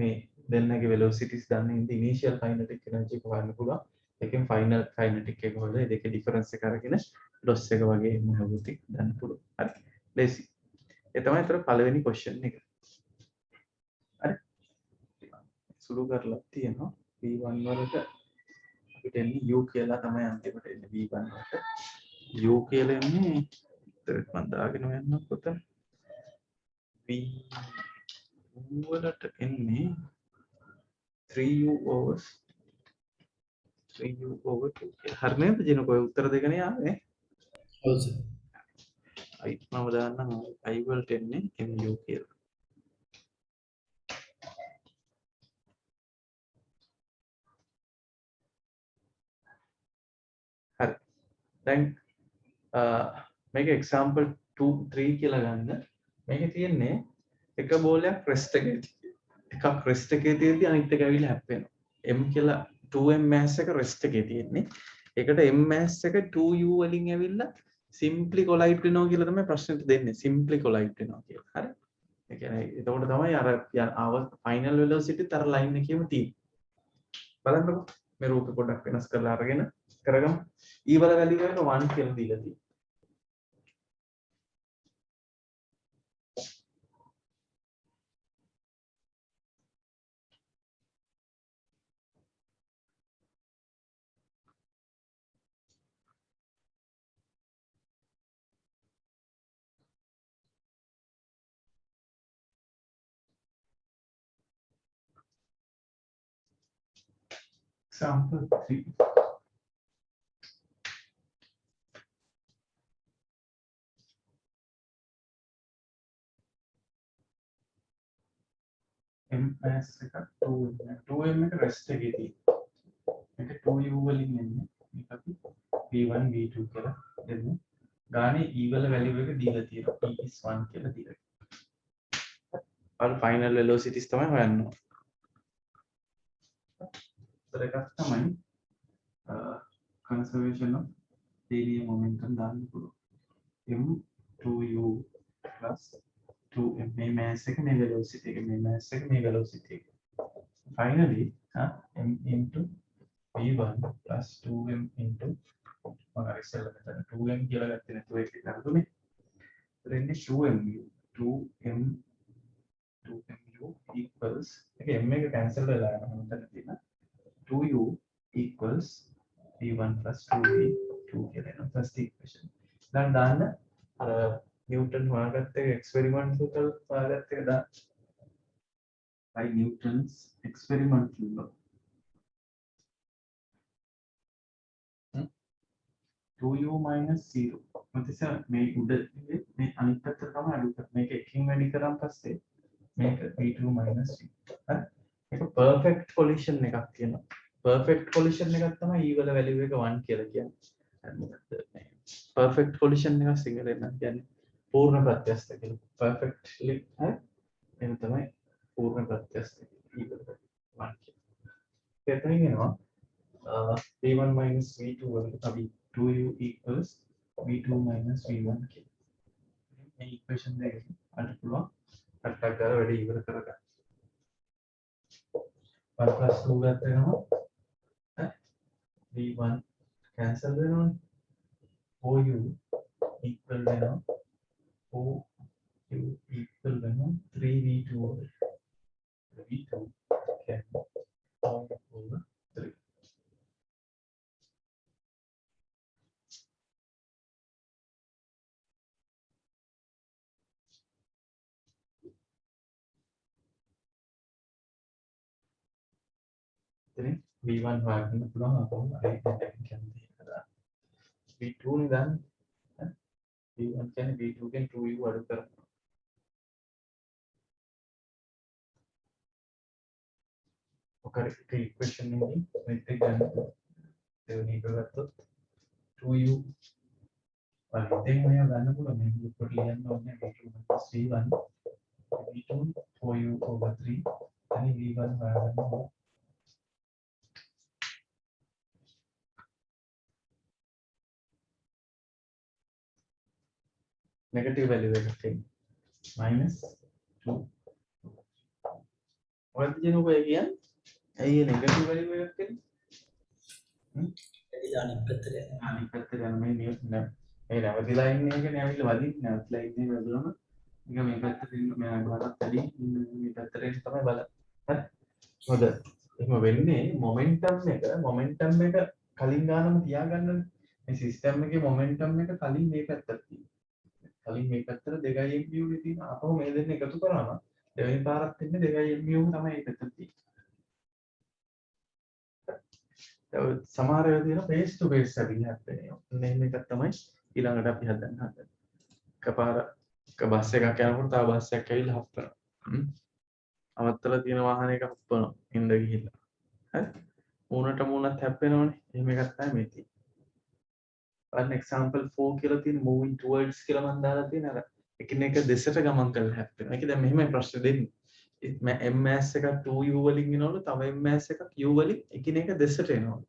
මේ දෙන්නගේ velocities දන්නේ ඉඳ initial kinetic energy එක හොයන්න පුළුවන්. ඒකෙන් final kinetic එක හොයලා දෙකේ difference එක අරගෙන loss එක වගේ මොහොතක් ගන්න පුළුවන්. හරි. බේසික්. ඒ තමයි අතර පළවෙනි question එක. හරි. සුළු කරලා තියෙනවා. v1 වලට අපිට එන්නේ u කියලා තමයි අන්තිමට එන්නේ v1 වලට. u කියලා එන්නේ මම දාගෙන යන්න පොත. v වලට එන්නේ 3u over 2 කියලා. හරි නේද? ජිනකෝ උත්තර දෙකනේ ආවේ. ඔව් සර්. i මම දාන්නම් i වලට එන්නේ mu කියලා. හරි. දැන් මේක example 2 3 කියලා ගන්න. මේකේ තියෙන්නේ එක බෝලයක් රෙස්ට් එකේ එකක් රෙස්ට් එකේ තියෙද්දි අනිත් එක ඇවිල්ලා හැප්පෙනවා. m කියලා 2m mass එක රෙස්ට් එකේ තියෙන්නේ. ඒකට m mass එක 2u වලින් ඇවිල්ලා simply collide වෙනවා කියලා තමයි ප්‍රශ්නෙට දෙන්නේ. simply collide වෙනවා කියලා. හරි. ඒ කියන්නේ එතකොට තමයි අර ආව final velocity තර line එකේම තියෙන්නේ. බලන්නකො මේ රූපේ පොඩ්ඩක් වෙනස් කරලා අරගෙන කරගමු. e වල වැලියු එක 1 කියලා දීලා තියෙනවා. Example 3. m mass එක 2m එක rest එකේ තියෙනවා. මේක 2u වලින් එන්නේ. මේක අපි v1 v2 කියලා දෙමු. ගානේ e වල වැලියු එක දීලා තියෙනවා. e is 1 කියලා දීලා තියෙනවා. අර final velocities තමයි හොයන්න ඕනේ. ඒකක් තමයි conservation of linear momentum දාන්න පුළුවන්. m 2u plus 2m මේ mass එක මේ velocity එක මේ mass එක මේ velocity එක. Finally m into v1 plus 2m into මම ඉස්සෙල්ලා මෙතන 2m කියලා ගත්තේ නැතුව ඒක නේද? එතන 2mu 2mu equals okay m එක cancel වෙලා යනවා මෙතන තියෙන 2u equals v1 plus 2v2 කියලා එනවා first equation. දැන් දාන්න අර නිව්ටන් හොයාගත්ත experimental හොයාගත්ත එක දාන්න. by Newton's experimental law. 2u minus 0. මතක මේ උඩ මේ අනිත් පැත්තට තමයි අඩු කරන්නේ. මේක එකකින් වැඩි කරාන් පස්සේ මේක v2 minus v. හරි? මේක perfect collision එකක් තියෙනවා. perfect collision එකක් තමයි e වල value එක 1 කියලා කියන්නේ. හරි මොකද මේ perfect collision එක සිංහලෙන් නම් කියන්නේ පූර්ණ ප්‍රත්‍යස්ත කියලා. perfectly හරි? එහෙනම් තමයි පූර්ණ ප්‍රත්‍යස්ත e වල 1 කියලා. එතනින් එනවා v1 minus v2 වලට අපි 2u equals v2 minus v1 කියලා. මේ equation දෙකකින් අපිට පුළුවන් අට්ටක් ගාලා වැඩි ඉවර කරගන්න. 1 plus 2 ගත්ත වෙනවා v1 cancel වෙනවනේ 4u equal වෙනවා 4u equal වෙනවා 3v2 v2 can over 3. Then v1 හොයාගන්න පුළුවන් අපෝ අර කියන්නේ v2 නේ දැන් v1 කියන්නේ v2 කෙන් 2u අඩු කරනවා. ඔකට equation එකකින් මෙත් එක ගන්න දෙවෙනි එක ගත්තොත් 2u වලින් මෙයා ගන්න පුළුවන් මේ පොඩි ලියන්න ඕනේ v2 minus v1 v2 4u over 3 then v1 හොයාගන්න negative value එකක් තියෙනවා minus 2 ඔයත් කියනකො ඒ කියන්නේ ඇයි negative value එකක් තියෙන්නේ එදින අනිත් පැත්තට යනවා. අනිත් පැත්තට යන මේ නියුටන් මේ නැවතිලා ඉන්නේ එකනේ ඇවිල්ලා වදින්නේ නැවතිලා ඉන්නේ බැලුවම නික මේ පැත්තට ඉන්න මම ගානක් ඇලි මේ පැත්තට එන්න තමයි බලන්නේ හරි මොකද එහෙම වෙන්නේ මොමන්ටම් එක කලින් ගානම තියාගන්නනේ මේ සිස්ටම් එකේ මොමන්ටම් එක කලින් මේ පැත්තට තියෙනවා කලින් මේ පැත්තට 2 mu නේ තියෙනවා අපහු මේ දෙන්න එකතු කරාම දෙවෙනි පාරක් තින්නේ 2 mu තමයි මේ පැත්තට තියෙන්නේ සමහර ඒවා තියෙන face to face setting හැප්පෙන්නේ. මෙන්න මේක තමයි ඊළඟට අපි හදන්න හදන්නේ. එකපාර එක බස් එකක් යනකොට තව බස් එකක් ඇවිල්ලා හප්පනවා. අවත්තල තියෙන වාහනයක හප්පනවා. ඉඳ ගිහිල්ලා. හරි? මූණට මූණත් හැප්පෙනවනේ. එහෙම එකක් තමයි මේ තියෙන්නේ. අන්න example 4 කියලා තියෙන moving towards කියලා මම දාලා තියෙන අර එකිනෙක දෙසට ගමන් කරලා හැප්පෙනවා. ඒක දැන් මෙහෙමයි ප්‍රශ්න දෙන්නේ. ms එකක් 2u වලින් එනවලු තව ms එකක් u වලින් එකිනෙක දෙසට එනවලු.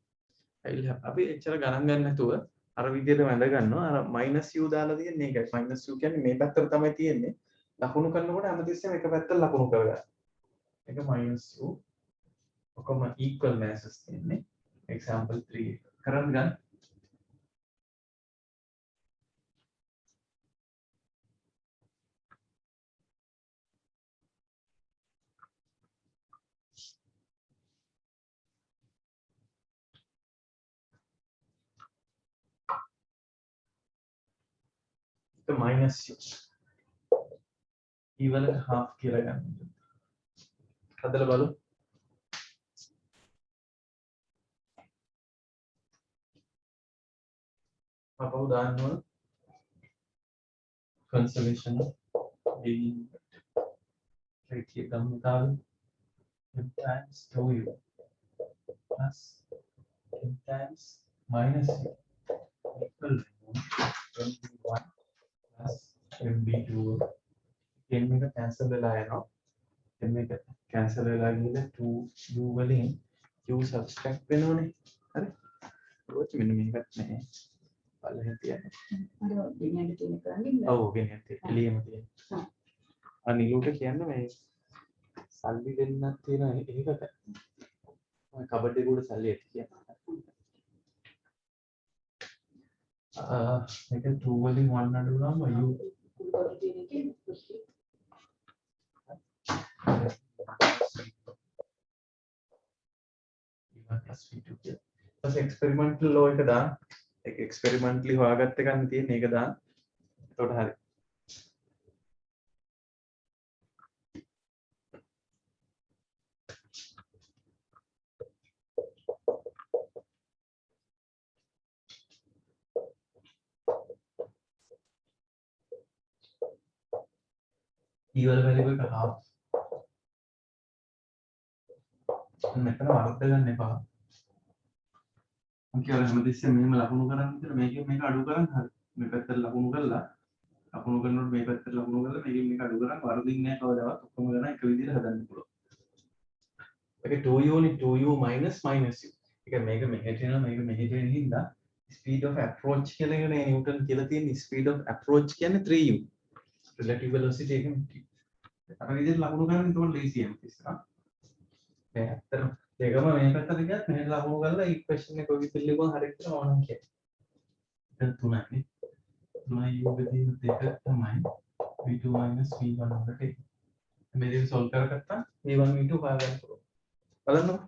ඇවිල්ලා අපි එච්චර ගණන් ගන්න නැතුව අර විදිහට වැඳ ගන්නවා. අර -u දාලා තියෙන්නේ ඒකයි. -u කියන්නේ මේ පැත්තට තමයි තියෙන්නේ. ලකුණු කරනකොට හැමතිස්සෙම එක පැත්තට ලකුණු කරගන්න. ඒක -u. ඔකම equal masses තියෙන්නේ. example 3 කරන් ගන්න. the minus u e වලට half කියලා ගන්න. හදලා බලමු. අපව දාන්න ඕන conservation of being රේඛීය ගම්මතාවය m times 2u plus m times minus u equal to mb1 plus mb2 m එක cancel වෙලා යනවා m එක cancel වෙලා ගිහලා 2u වලින් u subtract වෙනවනේ හරි ඒවත් මෙන්න මේකත් නැහැ බලන්න තියන්න අර ගෙනියන්න තියෙන කරන්නේ ඔව් ගෙනියන්න තියෙන එළියම තියෙන අනිලුට කියන්නේ මේ සල්ලි දෙන්නක් තියෙන ඒකට ඔය කබඩ් එකේ උඩ සල්ලි ඇති කියනවා මේක 2 වලින් 1 අඩු වුණාම u කුඩු තියෙන එකේ plus V2 කියලා. ඊට experimental law එක දාන්න. ඒක experimentally හොයාගත්ත එකක් තියෙන ඒක දාන්න. එතකොට හරි. ඊවල වැලියු එක half. මෙතන වර්ධ ගන්න එපා. මම කියලා හැමදෙස්සෙම මෙහෙම ලකුණු කරන් විතර මේකෙන් මේක අඩු කරන් හරි. මේ පැත්තට ලකුණු කරලා ලකුණු කරනකොට මේ පැත්තට ලකුණු කරලා මේකෙන් මේක අඩු කරන් වර්ධින්නේ නැහැ කවදාවත්. ඔක්කොම ගණන් එක විදිහට හදන්න පුළුවන්. ඒක 2u නේ 2u minus u. ඒක මේක මෙහෙට එනවා මේක මෙහෙට එන හින්දා speed of approach කියලා එකනේ නිව්ටන් කියලා තියෙන speed of approach කියන්නේ 3u. relative velocity එක අර විදිහට ලකුණු කරන් එතකොට ලේසියෙන් ඉස්සරහ. මේ ඇත්තටම දෙකම මේ පැත්තට ගියත් මෙහෙට ලකුණු කරලා ඉක්වේෂන් එක ඔය පිළිගුවන් හරියට කරනවා නම් කියන්නේ. දැන් තුනයි. තුනයි u බෙදීම දෙක තමයි v2 v1 වලට එන්නේ. මේ දෙක සෝල්ව් කරගත්තා v1 v2 හොයාගන්න පුළුවන්. බලන්නකො.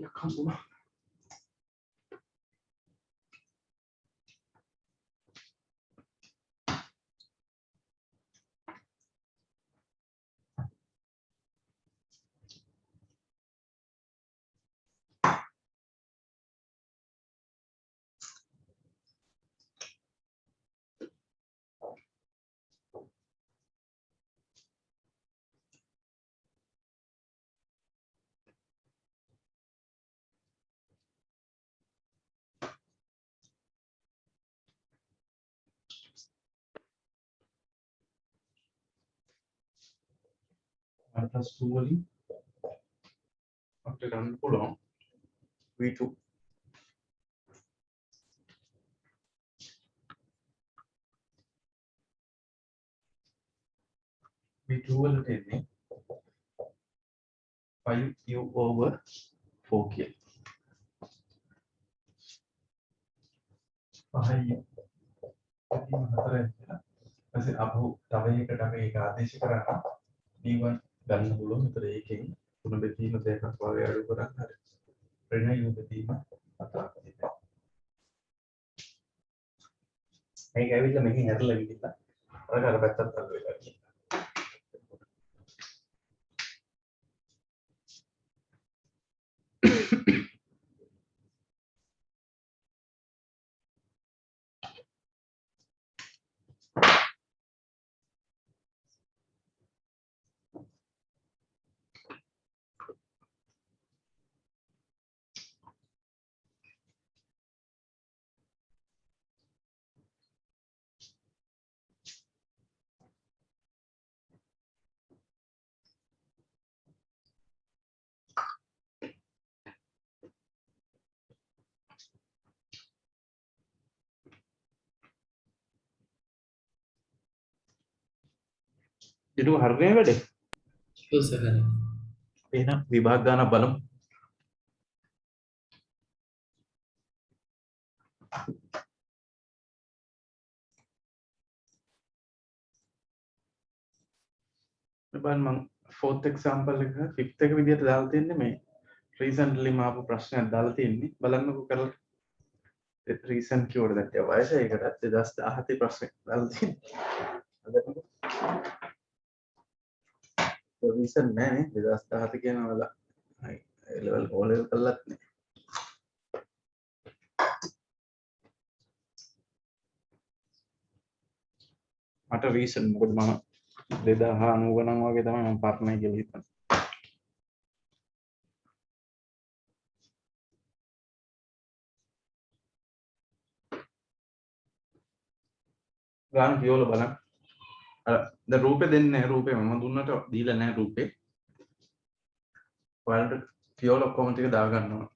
ඒක හම්බුණා. plus 2 වලින් අපිට ගන්න පුළුවන් v2 v2 වලට එන්නේ 5u over 4 කියලා. 5u ඉතින් හතරෙන් කියලා. ඊපස්සේ අපහු තව එකකට අපි ඒක ආදේශ කරා d1 ගන්න පුළුවන්. ඒතර ඒකෙන් තුන බෙදීම දෙකක් වගේ අඩු කරන් හරි. ඍණ u බෙදීම හතරක් තියෙනවා. මේක ඇවිල්ලා මෙහෙන් හැරලා ගිහිල්ලා අර පැත්තට අල්ල වෙලා ගිහින්. itu harganya berapa deh? ඔව් සර්. එහෙනම් විභාග ගානක් බලමු. බලන්න මම 4th example එක 5th එක විදිහට දාලා තියන්නේ මේ recently මාපු ප්‍රශ්නයක් දාලා තියන්නේ බලන්නකෝ කරලා recent කියවට දැක්කේ වයස ඒකට 2017 ප්‍රශ්නයක් දාලා තියන්නේ recent නෑනේ 2017 කියනවල level O level කළත් නෑ මට recent මොකද මම 2090 ගණන් වගේ තමයි මම පරණයි කියලා හිතන්නේ ගාන කියවල බලන්න ද රූපේ දෙන්නේ නැහැ රූපේ මම දුන්නට දීලා නැහැ රූපේ ඔයාලට කියවල ඔක්කොම ටික දා ගන්නවා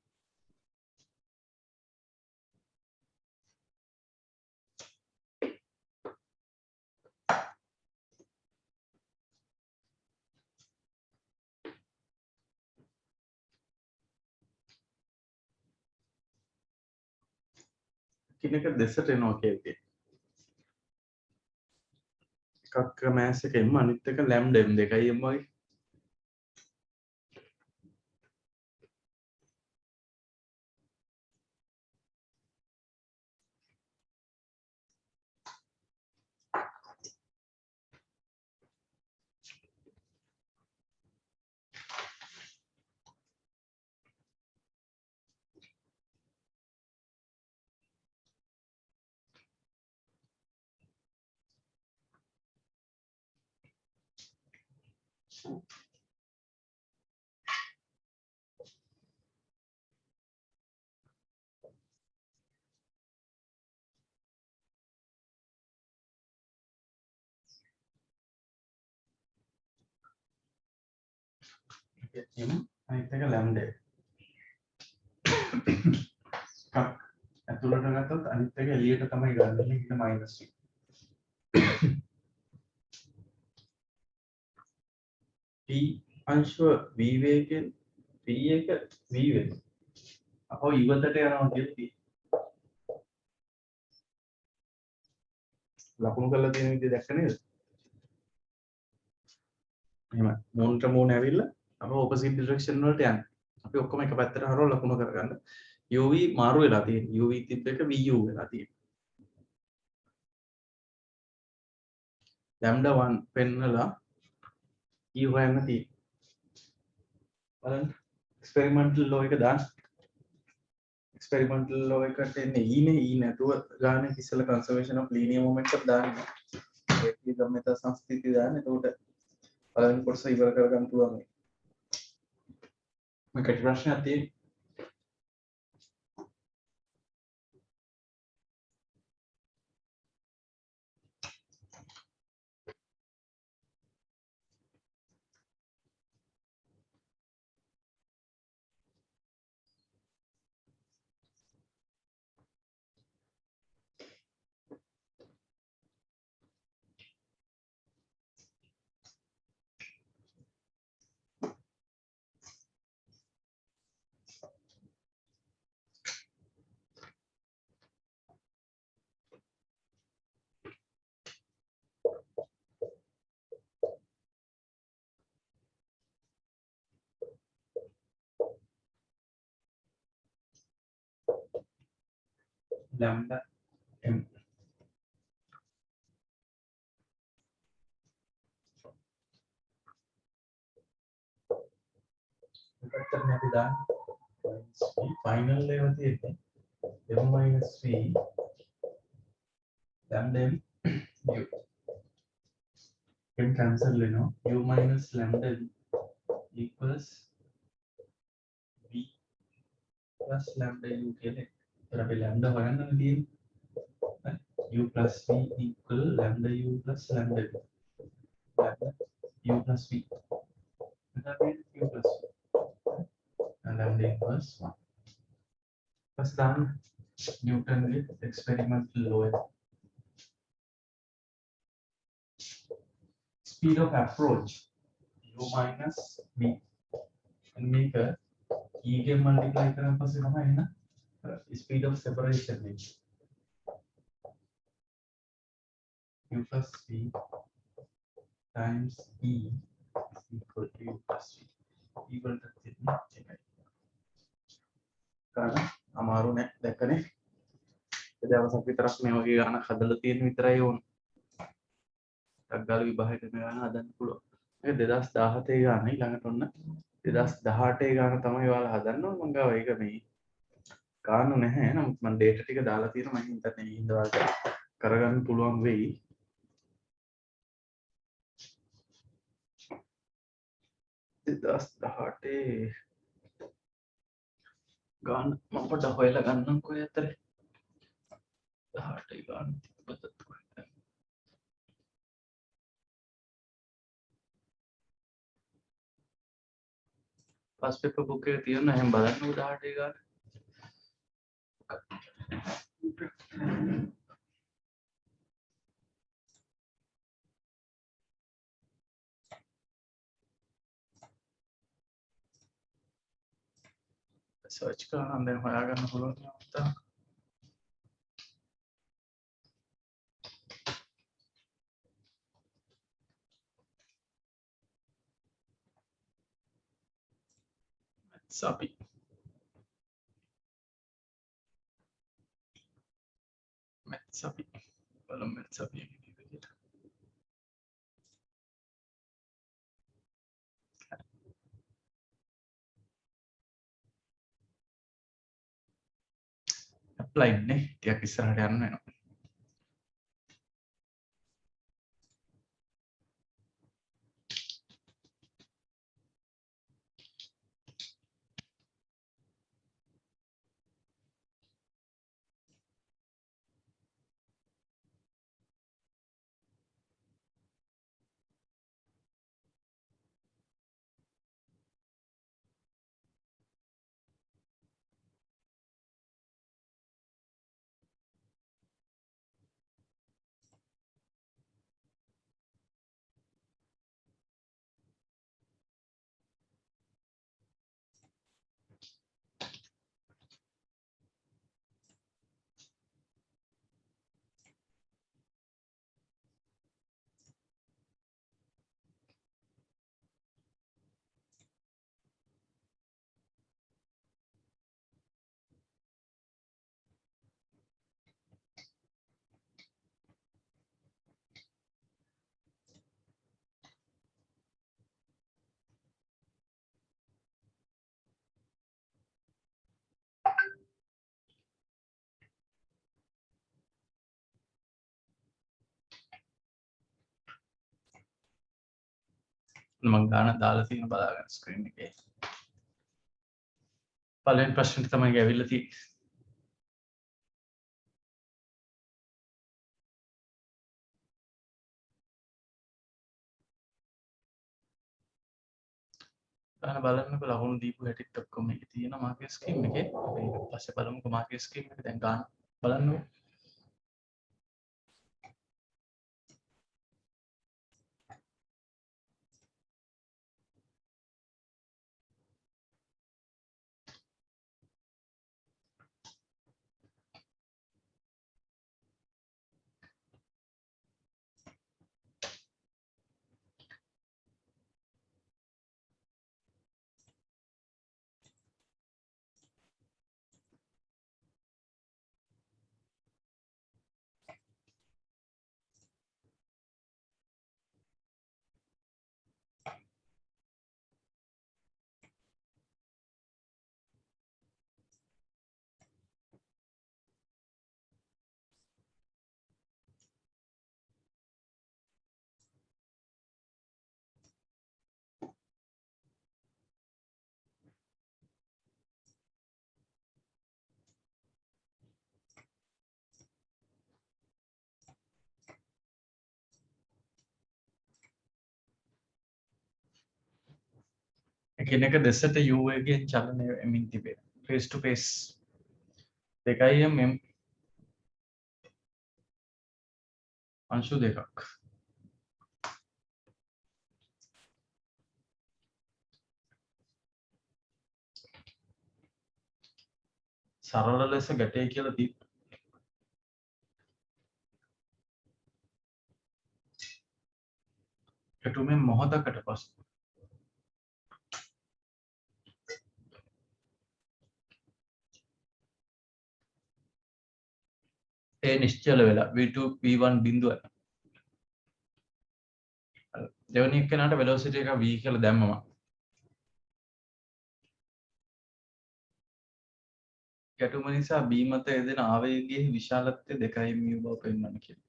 කෙනෙක් දෙසට එනවා කියති එකක් මෑස් එක m අනිත් එක ලැම්ඩා m දෙකයි m වගේ m අනිත් එක ලැම්ඩා එකක් ඇතුළට ගත්තොත් අනිත් එක එළියට තමයි ගන්න ඊට මයිනස් 1 t අංශුව v වේගයෙන් p එක v වේග අපෝ ඉවතට යනවා කියති ලකුණු කරලා තියෙන විදිහ දැක්ක නේද එහෙම මූණට මූණ ඇවිල්ලා අප ඔපොසිට් ඩිරෙක්ෂන් වලට යන්නේ. අපි ඔක්කොම එක පැත්තට හරවලා ලකුණු කරගන්න. UV මාරු වෙලා තියෙනවා. UV තිබ්බ එක VU වෙලා තියෙනවා. lambda 1 පෙන්නලා E හොයන්න තියෙනවා. බලන්න එක්ස්පෙරිමන්ටල් ලෝ එක දාන්න. එක්ස්පෙරිමන්ටල් ලෝ එකට එන්නේ E නේ E නැතුව ගන්න ඉස්සෙල්ලා කන්සර්වේෂන් ඔෆ් ලීනියර් මොමන්ට් එක දාන්න. ඒක ගම්මිත සංස්ථිතිය දාන්න. එතකොට බලන්න කොටස ඉවර කරගන්න පුළුවන්. මේකට ප්‍රශ්නයක් තියෙන්නේ lambda m මෙතන අපි දාන්න ෆයිනල් එක තියෙන්නේ m minus v lambda m u m cancel වෙනවා u minus lambda v equals v plus lambda u කියලා. ඒතර අපි lambda හොයන්න තියෙන්නේ u plus v equal lambda u plus lambda v lambda u plus v එතන u plus v lambda equals 1 plus done Newton with experimental law speed of approach u minus v and make a e के multiply करने पर से हमें ना speed of separation में u plus v times e is equal to u plus v equal to कितना कारण हमारो ने देखने දවසක් විතරක් මේ වගේ ගානක් හදලා තියෙන විතරයි ඕන. ටග්ගාල විභාගයට මේ ගාන හදන්න පුළුවන්. මේක 2017 ගාන ඊළඟට ඔන්න 2018 ගාන තමයි ඔයාලා හදන්න ඕන. මම ගාව ඒක මේ ගාන නැහැ. නමුත් මම ඩේටා ටික දාලා තියෙනවා. මම හිතන්නේ මේ හින්දා ඔයාලට කරගන්න පුළුවන් වෙයි. 2018 ගාන මම පොඩ්ඩක් හොයලා ගන්නම්කෝ ඇතරේ. 18 ගාන තිබ්බද කොහෙද? फर्स्ट पेपर बुक के තියෙන හැම බලන්න 18 ගාන සර්ච් කරනවා දැන් හොයාගන්න පුළුවන් නැත්නම් අපි maths අපි බලමු maths අපි එකේ විදිහට applied නේ ටිකක් ඉස්සරහට යන්න වෙනවා මම ගාන දාලා තියෙන බලාගන්න ස්ක්‍රීන් එකේ පළවෙනි ප්‍රශ්නෙට තමයි ඇවිල්ලා තියෙන්නේ ගාන බලන්නකො ලකුණු දීපු හැටිත් ඔක්කොම මේකේ තියෙනවා මාකර් ස්කීම් එකේ අපි ඊට පස්සේ බලමුකෝ මාකර් ස්කීම් එක දැන් ගාන බලන්නකො එකිනෙක දෙසට u එකේ චලනය වෙමින් තිබේ face to face 2 mm අංශු දෙකක් සරල ලෙස ගැටේ කියලා දීපු ගැටුමෙන් මොහොතකට පසු ඒ නිශ්චල වෙලා v2 v1 බිඳුව දෙවෙනි එක්කෙනාට velocity එක v කියලා දැම්මම ගැටුම නිසා b මත යෙදෙන ආවේගයේ විශාලත්වය 2 mu බව පෙන්වන්න කියලා.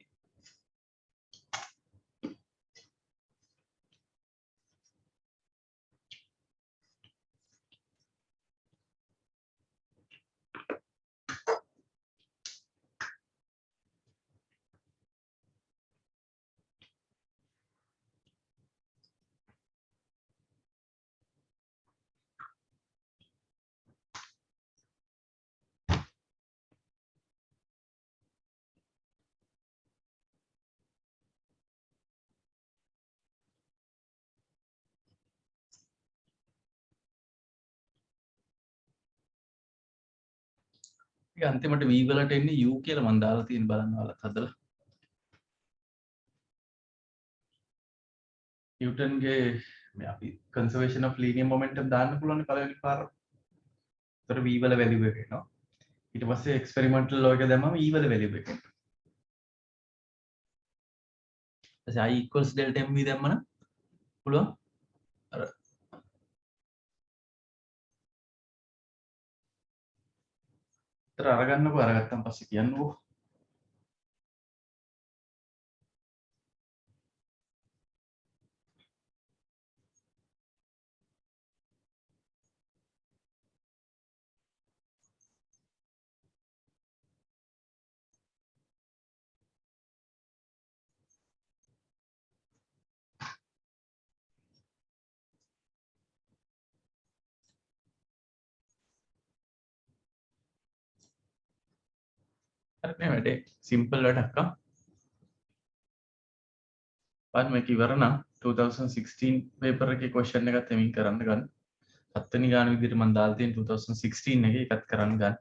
අන්තිමට v වලට එන්නේ u කියලා මම දාලා තියෙන බලන්න ඔයාලත් හදලා නිව්ටන්ගේ මේ අපි conservation of linear momentum දාන්න පුළුවන් පළවෙනි පාර ඒතර v වල වැලියු එක එනවා. ඊට පස්සේ එක්ස්පෙරිමන්ටල් ලෝ එක දැම්මම e වල වැලියු එක එනවා. ඊට i equals delta mv දැම්මම පුළුවන් අර ඒතර අරගන්නකෝ අරගත්තන් පස්සේ කියන්නකෝ. හරි නේ වැඩේ සිම්පල් වැඩක් ආ. බලන්න මේක ඉවර නම් 2016 පේපර් එකේ ක්වෙස්චන් එකත් එමින් කරන්න ගන්න. 7 වෙනි ගාන විදිහට මම දාලා තියෙන 2016 එකේ එකත් කරන්න ගන්න.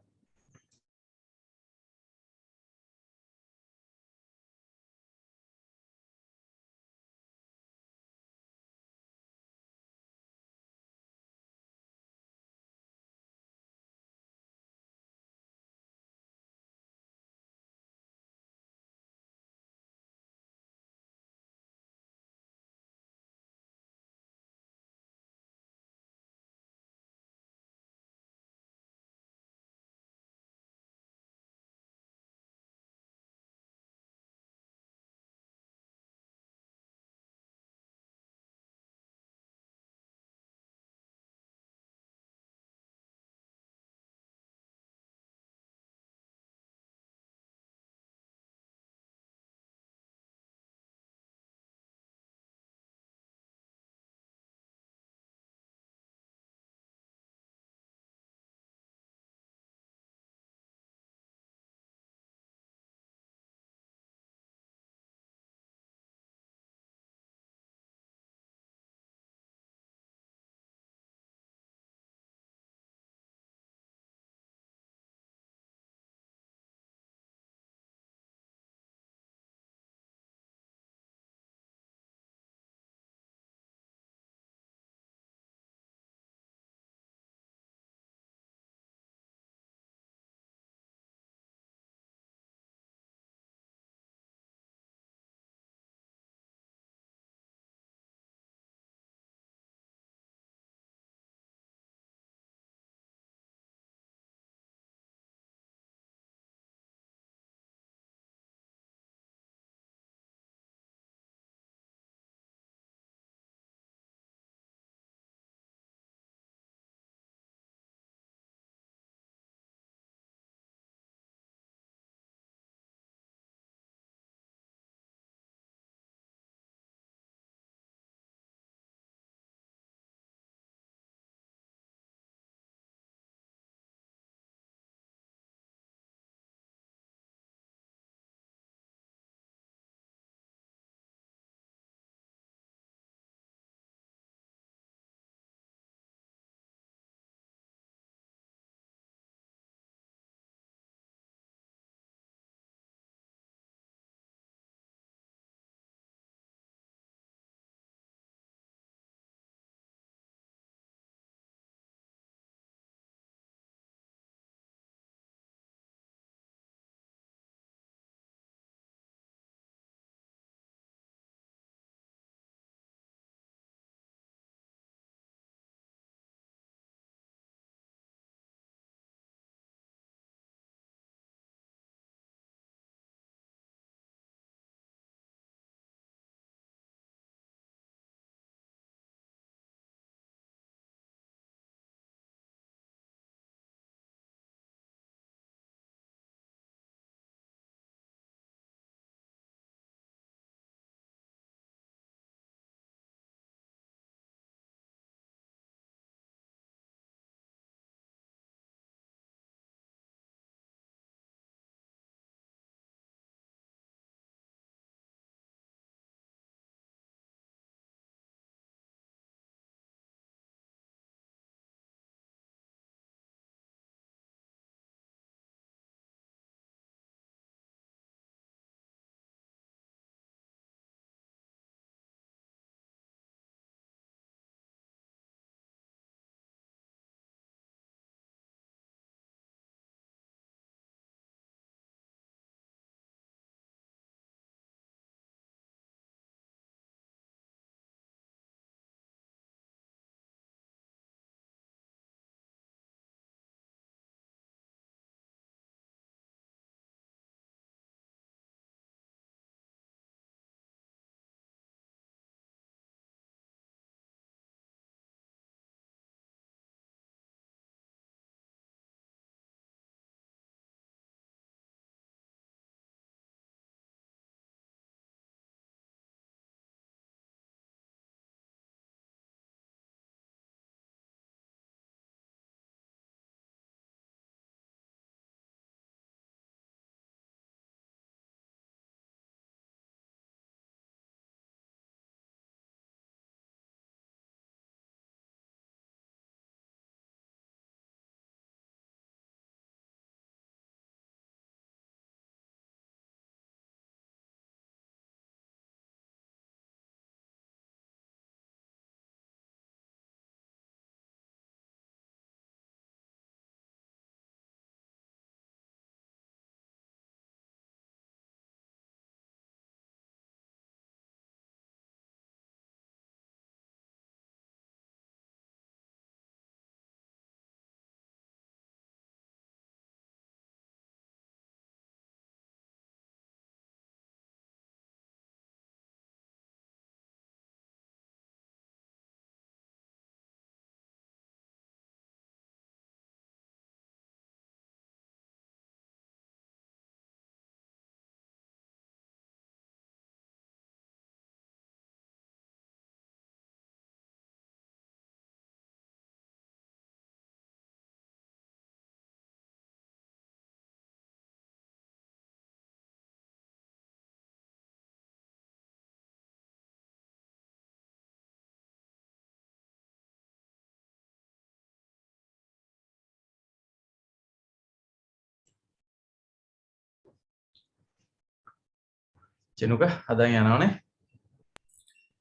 චෙනුක හදන් යනවනේ.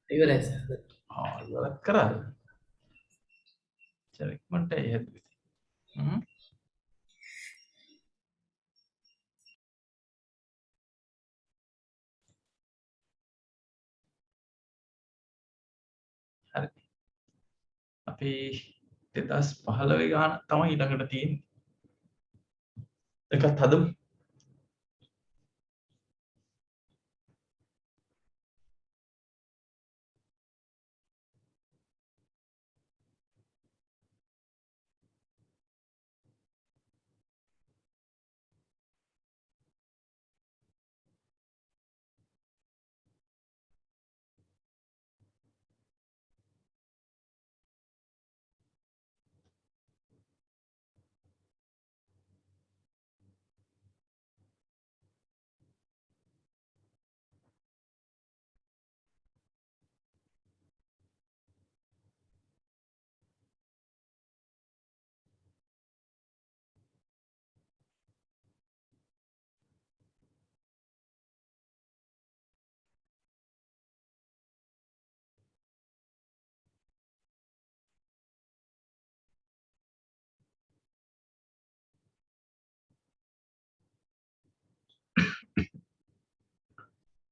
ඉවරයි සර්. ඉවරත් කරාද? ඉක්මනට එහදුවේ. හරි. අපි 2015 ගාන තමයි ඊළඟට තියෙන්නේ. එකත් හදමු.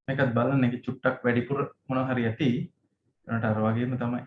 මේකත් බලන්න එක චුට්ටක් වැඩිපුර මොනවා හරි ඇති. ඒකට අර වගේම තමයි.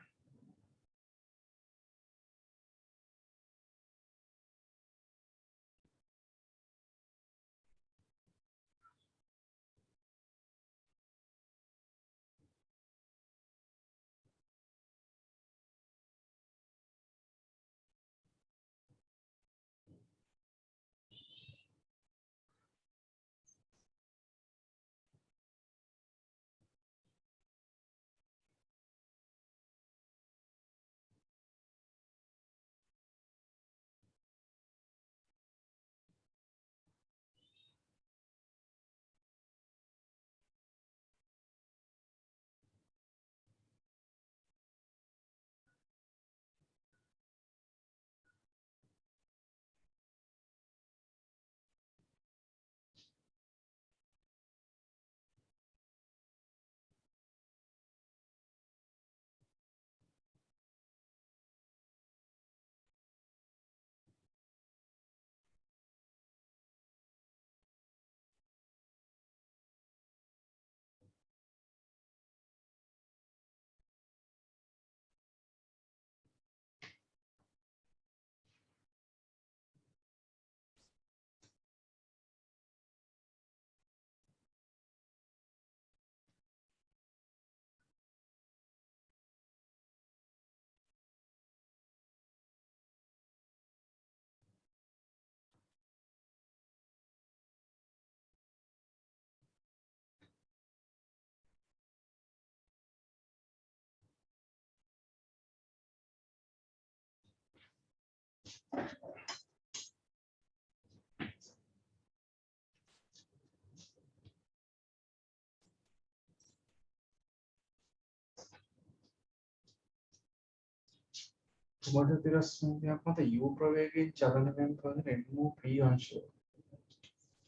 කොමඩ රශ්මියක් මත u ප්‍රවේගයෙන් චලනයෙන් කරන mu p අංශය.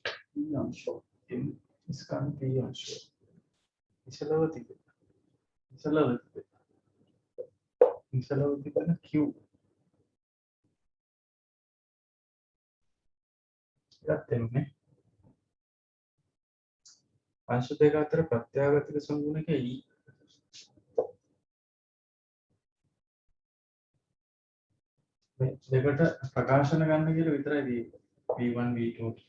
p අංශය. m ස්කන්ධ p අංශය. ඉසලව තිබෙන. ඉසලව තිබෙන q. ගත්තෙන්නේ. අංශ දෙක අතර ප්‍රත්‍යාඝාතික සංගුණක e. මේ දෙකට ප්‍රකාශන ගන්න කියලා විතරයි v1 v2.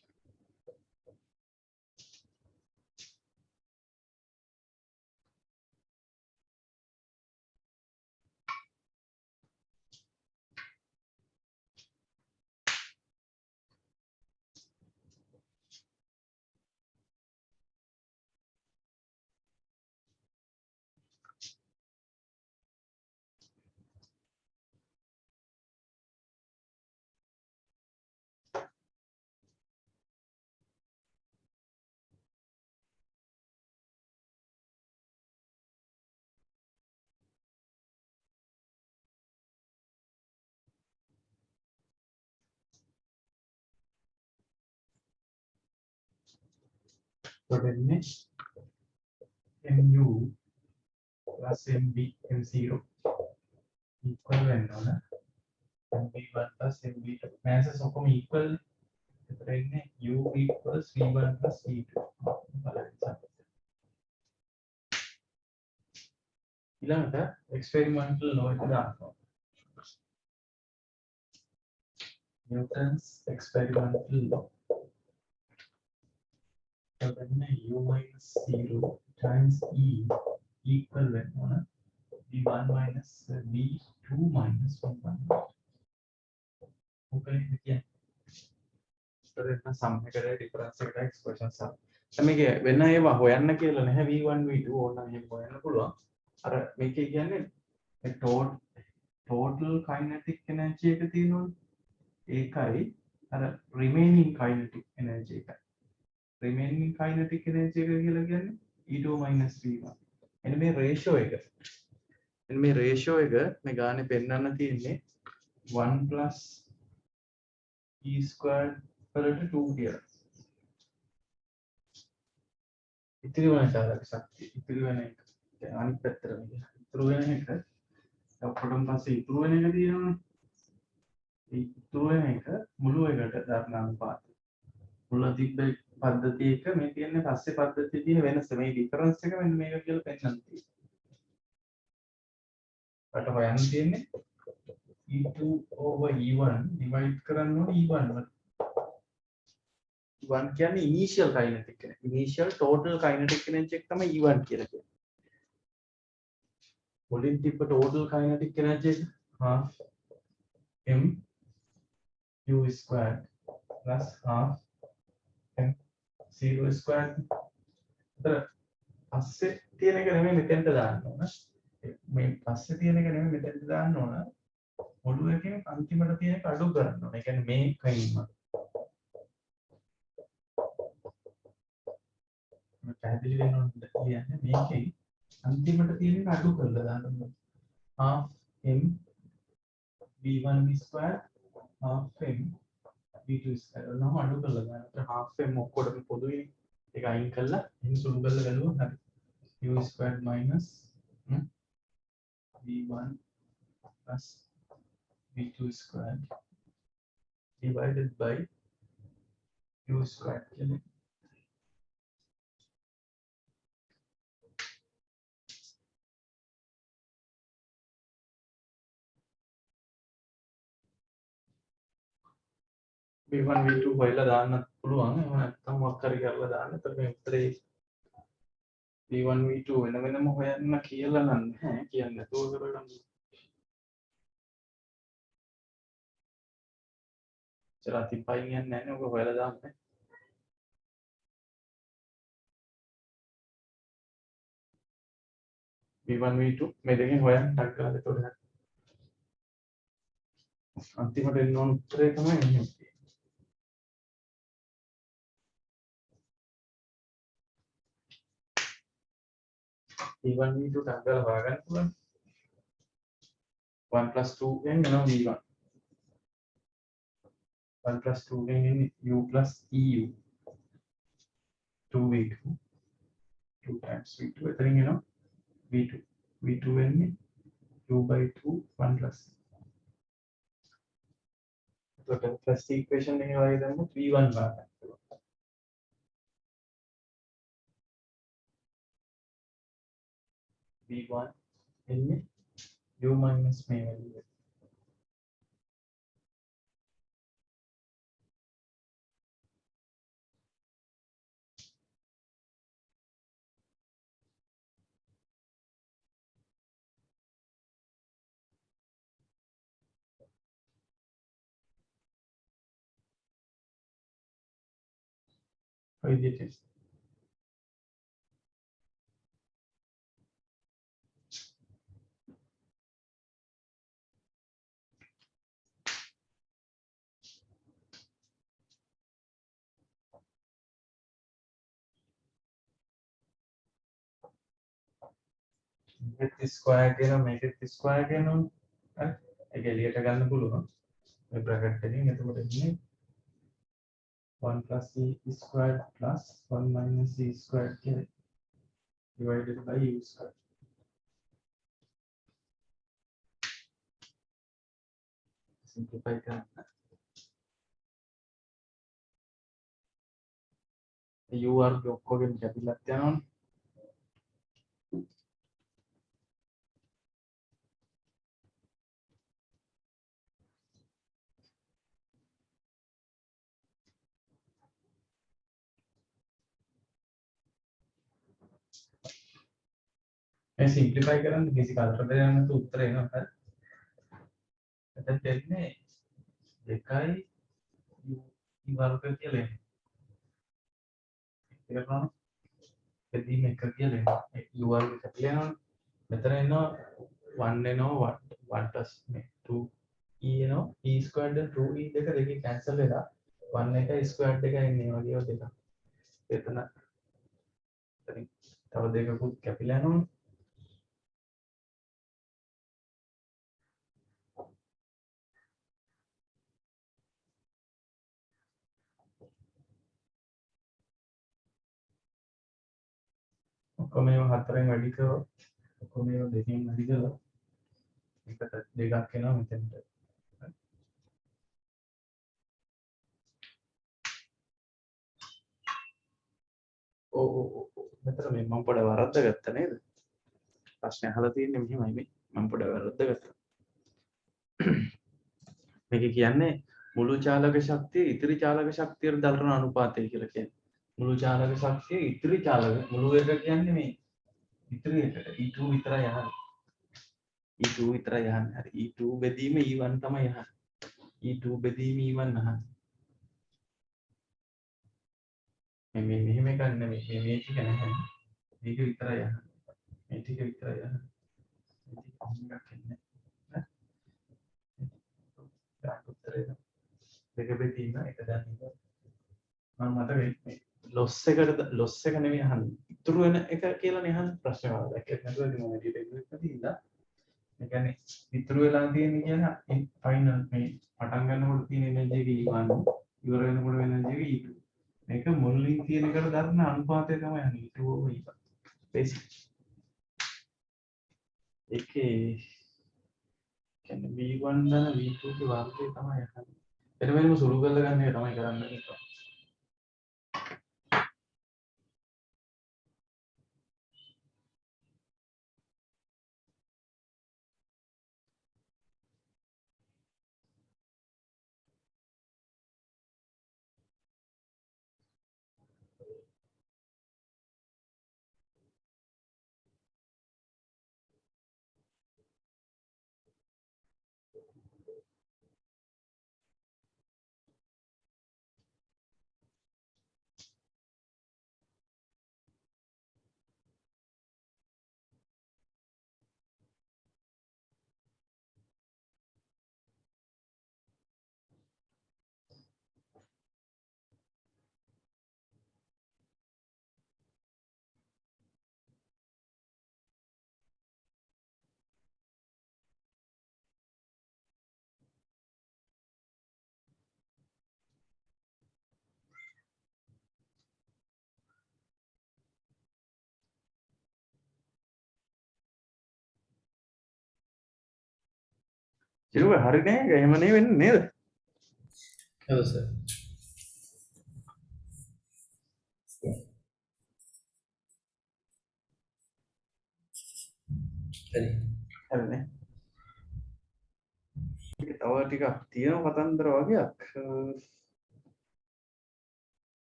mu plus mb m0 equal වෙනවා නේ mb1 plus mb2 masses ඔක්කොම equal එතන ඉන්නේ u equals v1 plus v2 බලන්න ඊළඟට experimental law එක දානවා Newton's experimental law then u minus 0 times e equal වෙනවා v1 minus v2 minus 1 okay yeah so then sum එකට difference එකට expressions ආ මේක වෙන ඒවා හොයන්න කියලා නැහැ v1 v2 ඕන එහෙම හොයන්න පුළුවන් අර මේකේ කියන්නේ total kinetic energy එක තියෙනවනේ ඒකයි අර remaining kinetic energy එකයි remaining kinetic energy එක කියලා කියන්නේ e2 minus v1 එන්න මේ ratio එක එන්න මේ ratio එක මේ ගානේ පෙන්නන්න තියෙන්නේ 1 plus e squared වලට 2 කියලා ඉතිරි වෙන චාලක ශක්තිය ඉතිරි වෙන එක දැන් අනිත් පැත්තට ගියා ඉතුරු වෙන එක ඔක්කොටම පස්සේ ඉතුරු වෙන එක තියෙනවනේ ඒ ඉතුරු වෙන එක මුළු එකට දාන අනුපාතය මුල තිබ්බ පද්ධතිය එක මේ කියන්නේ පස්සේ පද්ධතියේ තියෙන වෙනස මේ ඩිෆරන්ස් එක මෙන්න මේක කියලා පෙන්නන්න තියෙනවා. රට හොයන්න තියෙන්නේ e2 over e1 divide කරන්න ඕනේ e1 වලට. e1 කියන්නේ initial kinetic energy. initial total kinetic energy එක තමයි e1 කියලා කියන්නේ. මුලින් තිබ්බ total kinetic energy එක half m u squared plus half m 0 squared तर පස්සේ තියෙන එක නෙමෙයි මෙතෙන්ට දාන්න ඕන මේ පස්සේ තියෙන එක නෙමෙයි මෙතෙන්ට දාන්න ඕන මුළු එකේ අන්තිමට තියෙන එක අඩු කරන්න ඕන ඒ කියන්නේ මේකයිම මම පැහැදිලි වෙන්න ඕන කියන්නේ මේකේ අන්තිමට තියෙන එක අඩු කරලා දාන්න ඕන half m v1 v squared half m v2 squared ඔන්නම අඩු කරලා දාන්න half m ඔක්කොටම පොදුයි ඒක අයින් කළා එහෙනම් සුළු කරලා බලුවා හරි u squared minus v1 plus v2 squared divided by u squared කියන්නේ v1 v2 හොයලා දාන්නත් පුළුවන් එහෙම නැත්නම් මොකක් හරි කරලා දාන්න. එතකොට මේ උත්තරේ v1 v2 වෙන වෙනම හොයන්න කියලා නම් නැහැ. කියන්නේ නැතුව කරගන්න. චරාති පයින් යන්නේ නැහැ නේ ඔක හොයලා දාන්න. v1 v2 මේ දෙකෙන් හොයන්න ටක් කරලා එතකොට අන්තිමට එන්න ඕන උත්තරේ තමයි එන්නේ. v1 v2 ටක් කරලා හොයාගන්න පුළුවන්. 1 plus 2 ගෙන් එනවා v1 1 plus 2 ගෙන් එන්නේ u plus eu 2 v2 2 times v2 එතනින් එනවා v2 v2 වෙන්නේ u by 2 1 plus එතකොට first equation එකේ වගේ දැම්මොත් v1 ගන්න v1 එන්නේ u minus මේ value විදිහට මේක ස්ක්වයර් කරන මේක ස්ක්වයර් කරනවා හරි ඒක එළියට ගන්න පුළුවන් මේ බ්‍රැකට් එකෙන් එතකොට ඉන්නේ 1 plus e squared plus 1 minus e squared කියලා divided by u square. Simplify करना u r के ඔක්කොගෙම කැපිලත් යනවනේ. मैं सिंप्लीफाई කරන්න කිසි කල්පනාවක් නැතුව උත්තර එනවා හරි. එතන දෙන්නේ 2යි u වර්ග කියලා එන්නේ. තේරුණාද? එදින් එක කියලා එන්නේ. u වර්ග කැපිලා යනවනේ. මෙතන එනවා 1 එනවා 1 plus 2 e එනවා e squared and 2e දෙක දෙකේ cancel වෙලා 1 එකයි squared එකයි එන්නේ වගේ දෙකක්. එතන තව දෙකකුත් කැපිලා යනවනේ. ඔක්කොම ඒවා හතරෙන් වැඩි කරොත් ඔක්කොම ඒවා දෙකෙන් වැඩි කරලා එකට දෙකක් එනවා මෙතනට. ඔව් මෙතන මේ මම පොඩ වරද්දගත්තා නේද? ප්‍රශ්නේ අහලා තියෙන්නේ මෙහෙමයි මේ මම පොඩ වරද්දගත්තා. මේක කියන්නේ මුළු චාලක ශක්තිය ඉතිරි චාලක ශක්තියට දරන අනුපාතය කියලා කියන්නේ. මුළු චාලක ශක්තිය ඉතිරි චාලක මුළු එක කියන්නේ මේ ඉතිරි එකට E2 විතරයි යහන්නේ. E2 විතරයි යහන්නේ. හරි E2 බෙදීම E1 තමයි යහන්නේ. E2 බෙදීම E1 අහන්නේ. මේ මෙහෙම එකක් නෙමෙයි. මේ ටික නැහැ. මේක විතරයි යහන්නේ. මේ ටික විතරයි යහන්නේ. මේ ටික මොකක්ද කියන්නේ? ඈ? දාන්න උත්තරේ දෙක බෙදීම එක දැන් ඉතින් මම මතකයි ලොස් එක නෙමෙයි අහන්නේ. ඉතුරු වෙන එක කියලා නේ අහන්නේ ප්‍රශ්නේ වල. දැක්කේ නැතුව ඉතින් මම ඩීටේල් එකක් නැතිලා. ඒ කියන්නේ ඉතුරු වෙලා තියෙන්නේ කියන ෆයිනල් මේ පටන් ගන්නකොට තියෙන එනර්ජි එක E1 ඉවර වෙනකොට වෙන එනර්ජි එක E2. මේක මුලින් තියෙන එකට දරන අනුපාතය තමයි අනේ E2 over E1. බේසික්. ඒකේ කියන්නේ V1 දන V2 ගේ වර්ගය තමයි අහන්නේ. එතන වෙනම සුළු කරලා ගන්න එක තමයි කරන්නේ. සිරුව හරි නෑ ඒක එහෙම නේ වෙන්නේ නේද? ඔව් සර්. හරි. හරිනේ. ඒක තව ටිකක් තියෙන කතන්දර වගේක්.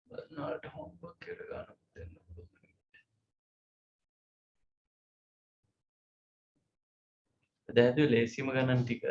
බර්නාඩ් හොම්වර්ක් එක ගන්න දෙන්න. දැන් ලේසිම ගණන් ටික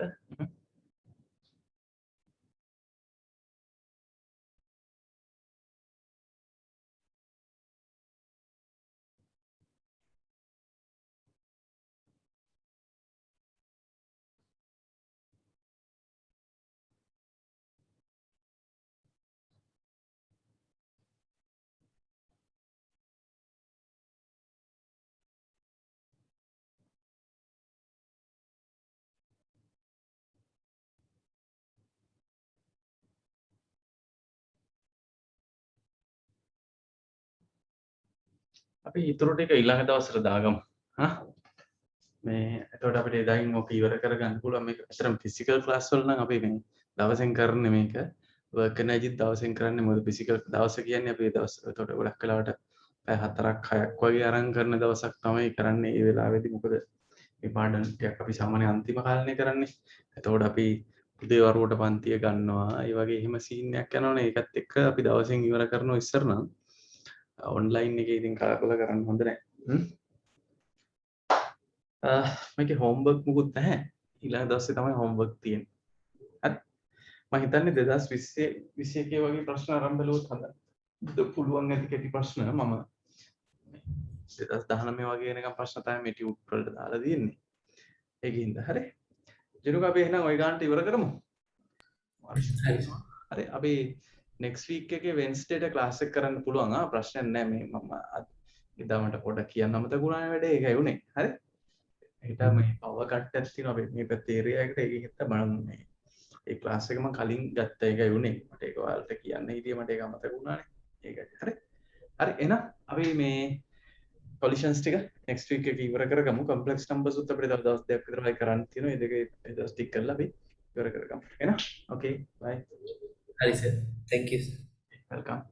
අපි ඉතුරු ටික ඊළඟ දවසට දාගමු. හා මේ එතකොට අපිට එදායින් ඔක ඉවර කරගන්න පුළුවන්. මේක ඇත්තටම ෆිසිකල් ක්ලාස් වල නම් අපි මේ දවසෙන් කරන්නේ මේක. වර්ක් එනර්ජිත් දවසෙන් කරන්නේ මොකද ෆිසිකල් දවස කියන්නේ අපි දවස් එතකොට ගොඩක් වෙලාවට පැය 4ක් 6ක් වගේ අරන් කරන දවසක් තමයි කරන්නේ. ඒ වෙලාවේදී මොකද මේ පාඩම් ටිකක් අපි සාමාන්‍ය අන්තිම කාලේ කරන්නේ. එතකොට අපි උදේ වරුවට පන්තිය ගන්නවා. ඒ වගේ එහෙම සීන් එකක් යනවනේ. ඒකත් එක්ක අපි දවසෙන් ඉවර කරනවා ඉස්සර නම්. ඔන්ලයින් එකේ ඉතින් කලබල කරන්න හොඳ නැහැ. මේකේ හෝම්වර්ක් මුකුත් නැහැ. ඊළඟ දවසේ තමයි හෝම්වර්ක් තියෙන්නේ. හරි. මම හිතන්නේ 2020 21 වගේ ප්‍රශ්න ආරම්භ කළොත් හොඳයි. පුළුවන් ඇති කෙටි ප්‍රශ්න මම 2019 වගේ වෙනකම් ප්‍රශ්න තමයි මේ ටියුට් වලට දාලා තියෙන්නේ. ඒකින්ද හරි. ජනුක අපි එහෙනම් ওই ගානට ඉවර කරමු. හරි. අපි next week එකේ Wednesday ට class එක කරන්න පුළුවන්. ප්‍රශ්නයක් නැහැ මේ මම එදා මට පොඩ්ඩක් කියන්න අමතක වුණා වැඩේ. ඒකයි උනේ. හරි. ඒකට මේ පවර් කට්ටක් තියෙනවා අපි මේ පැත්තේ ඒරියා එකට ඒකෙත් බලමු මේ ඒ ක්ලාස් එක මම කලින් ගත්ත එකයි උනේ මට ඒක ඔයාලට කියන්න හිටියේ මට ඒක අමතක වුණානේ ඒකයි හරි හරි එහෙනම් අපි මේ කොලිෂන්ස් ටික next week එකේ ඉවර කරගමු complex numbers උත් අපිට දවස් දෙකක් විතරයි කරන්න තියෙනවා ඒ දෙක දවස් ටික කරලා අපි ඉවර කරගමු එහෙනම් okay bye හරි sir thank you sir welcome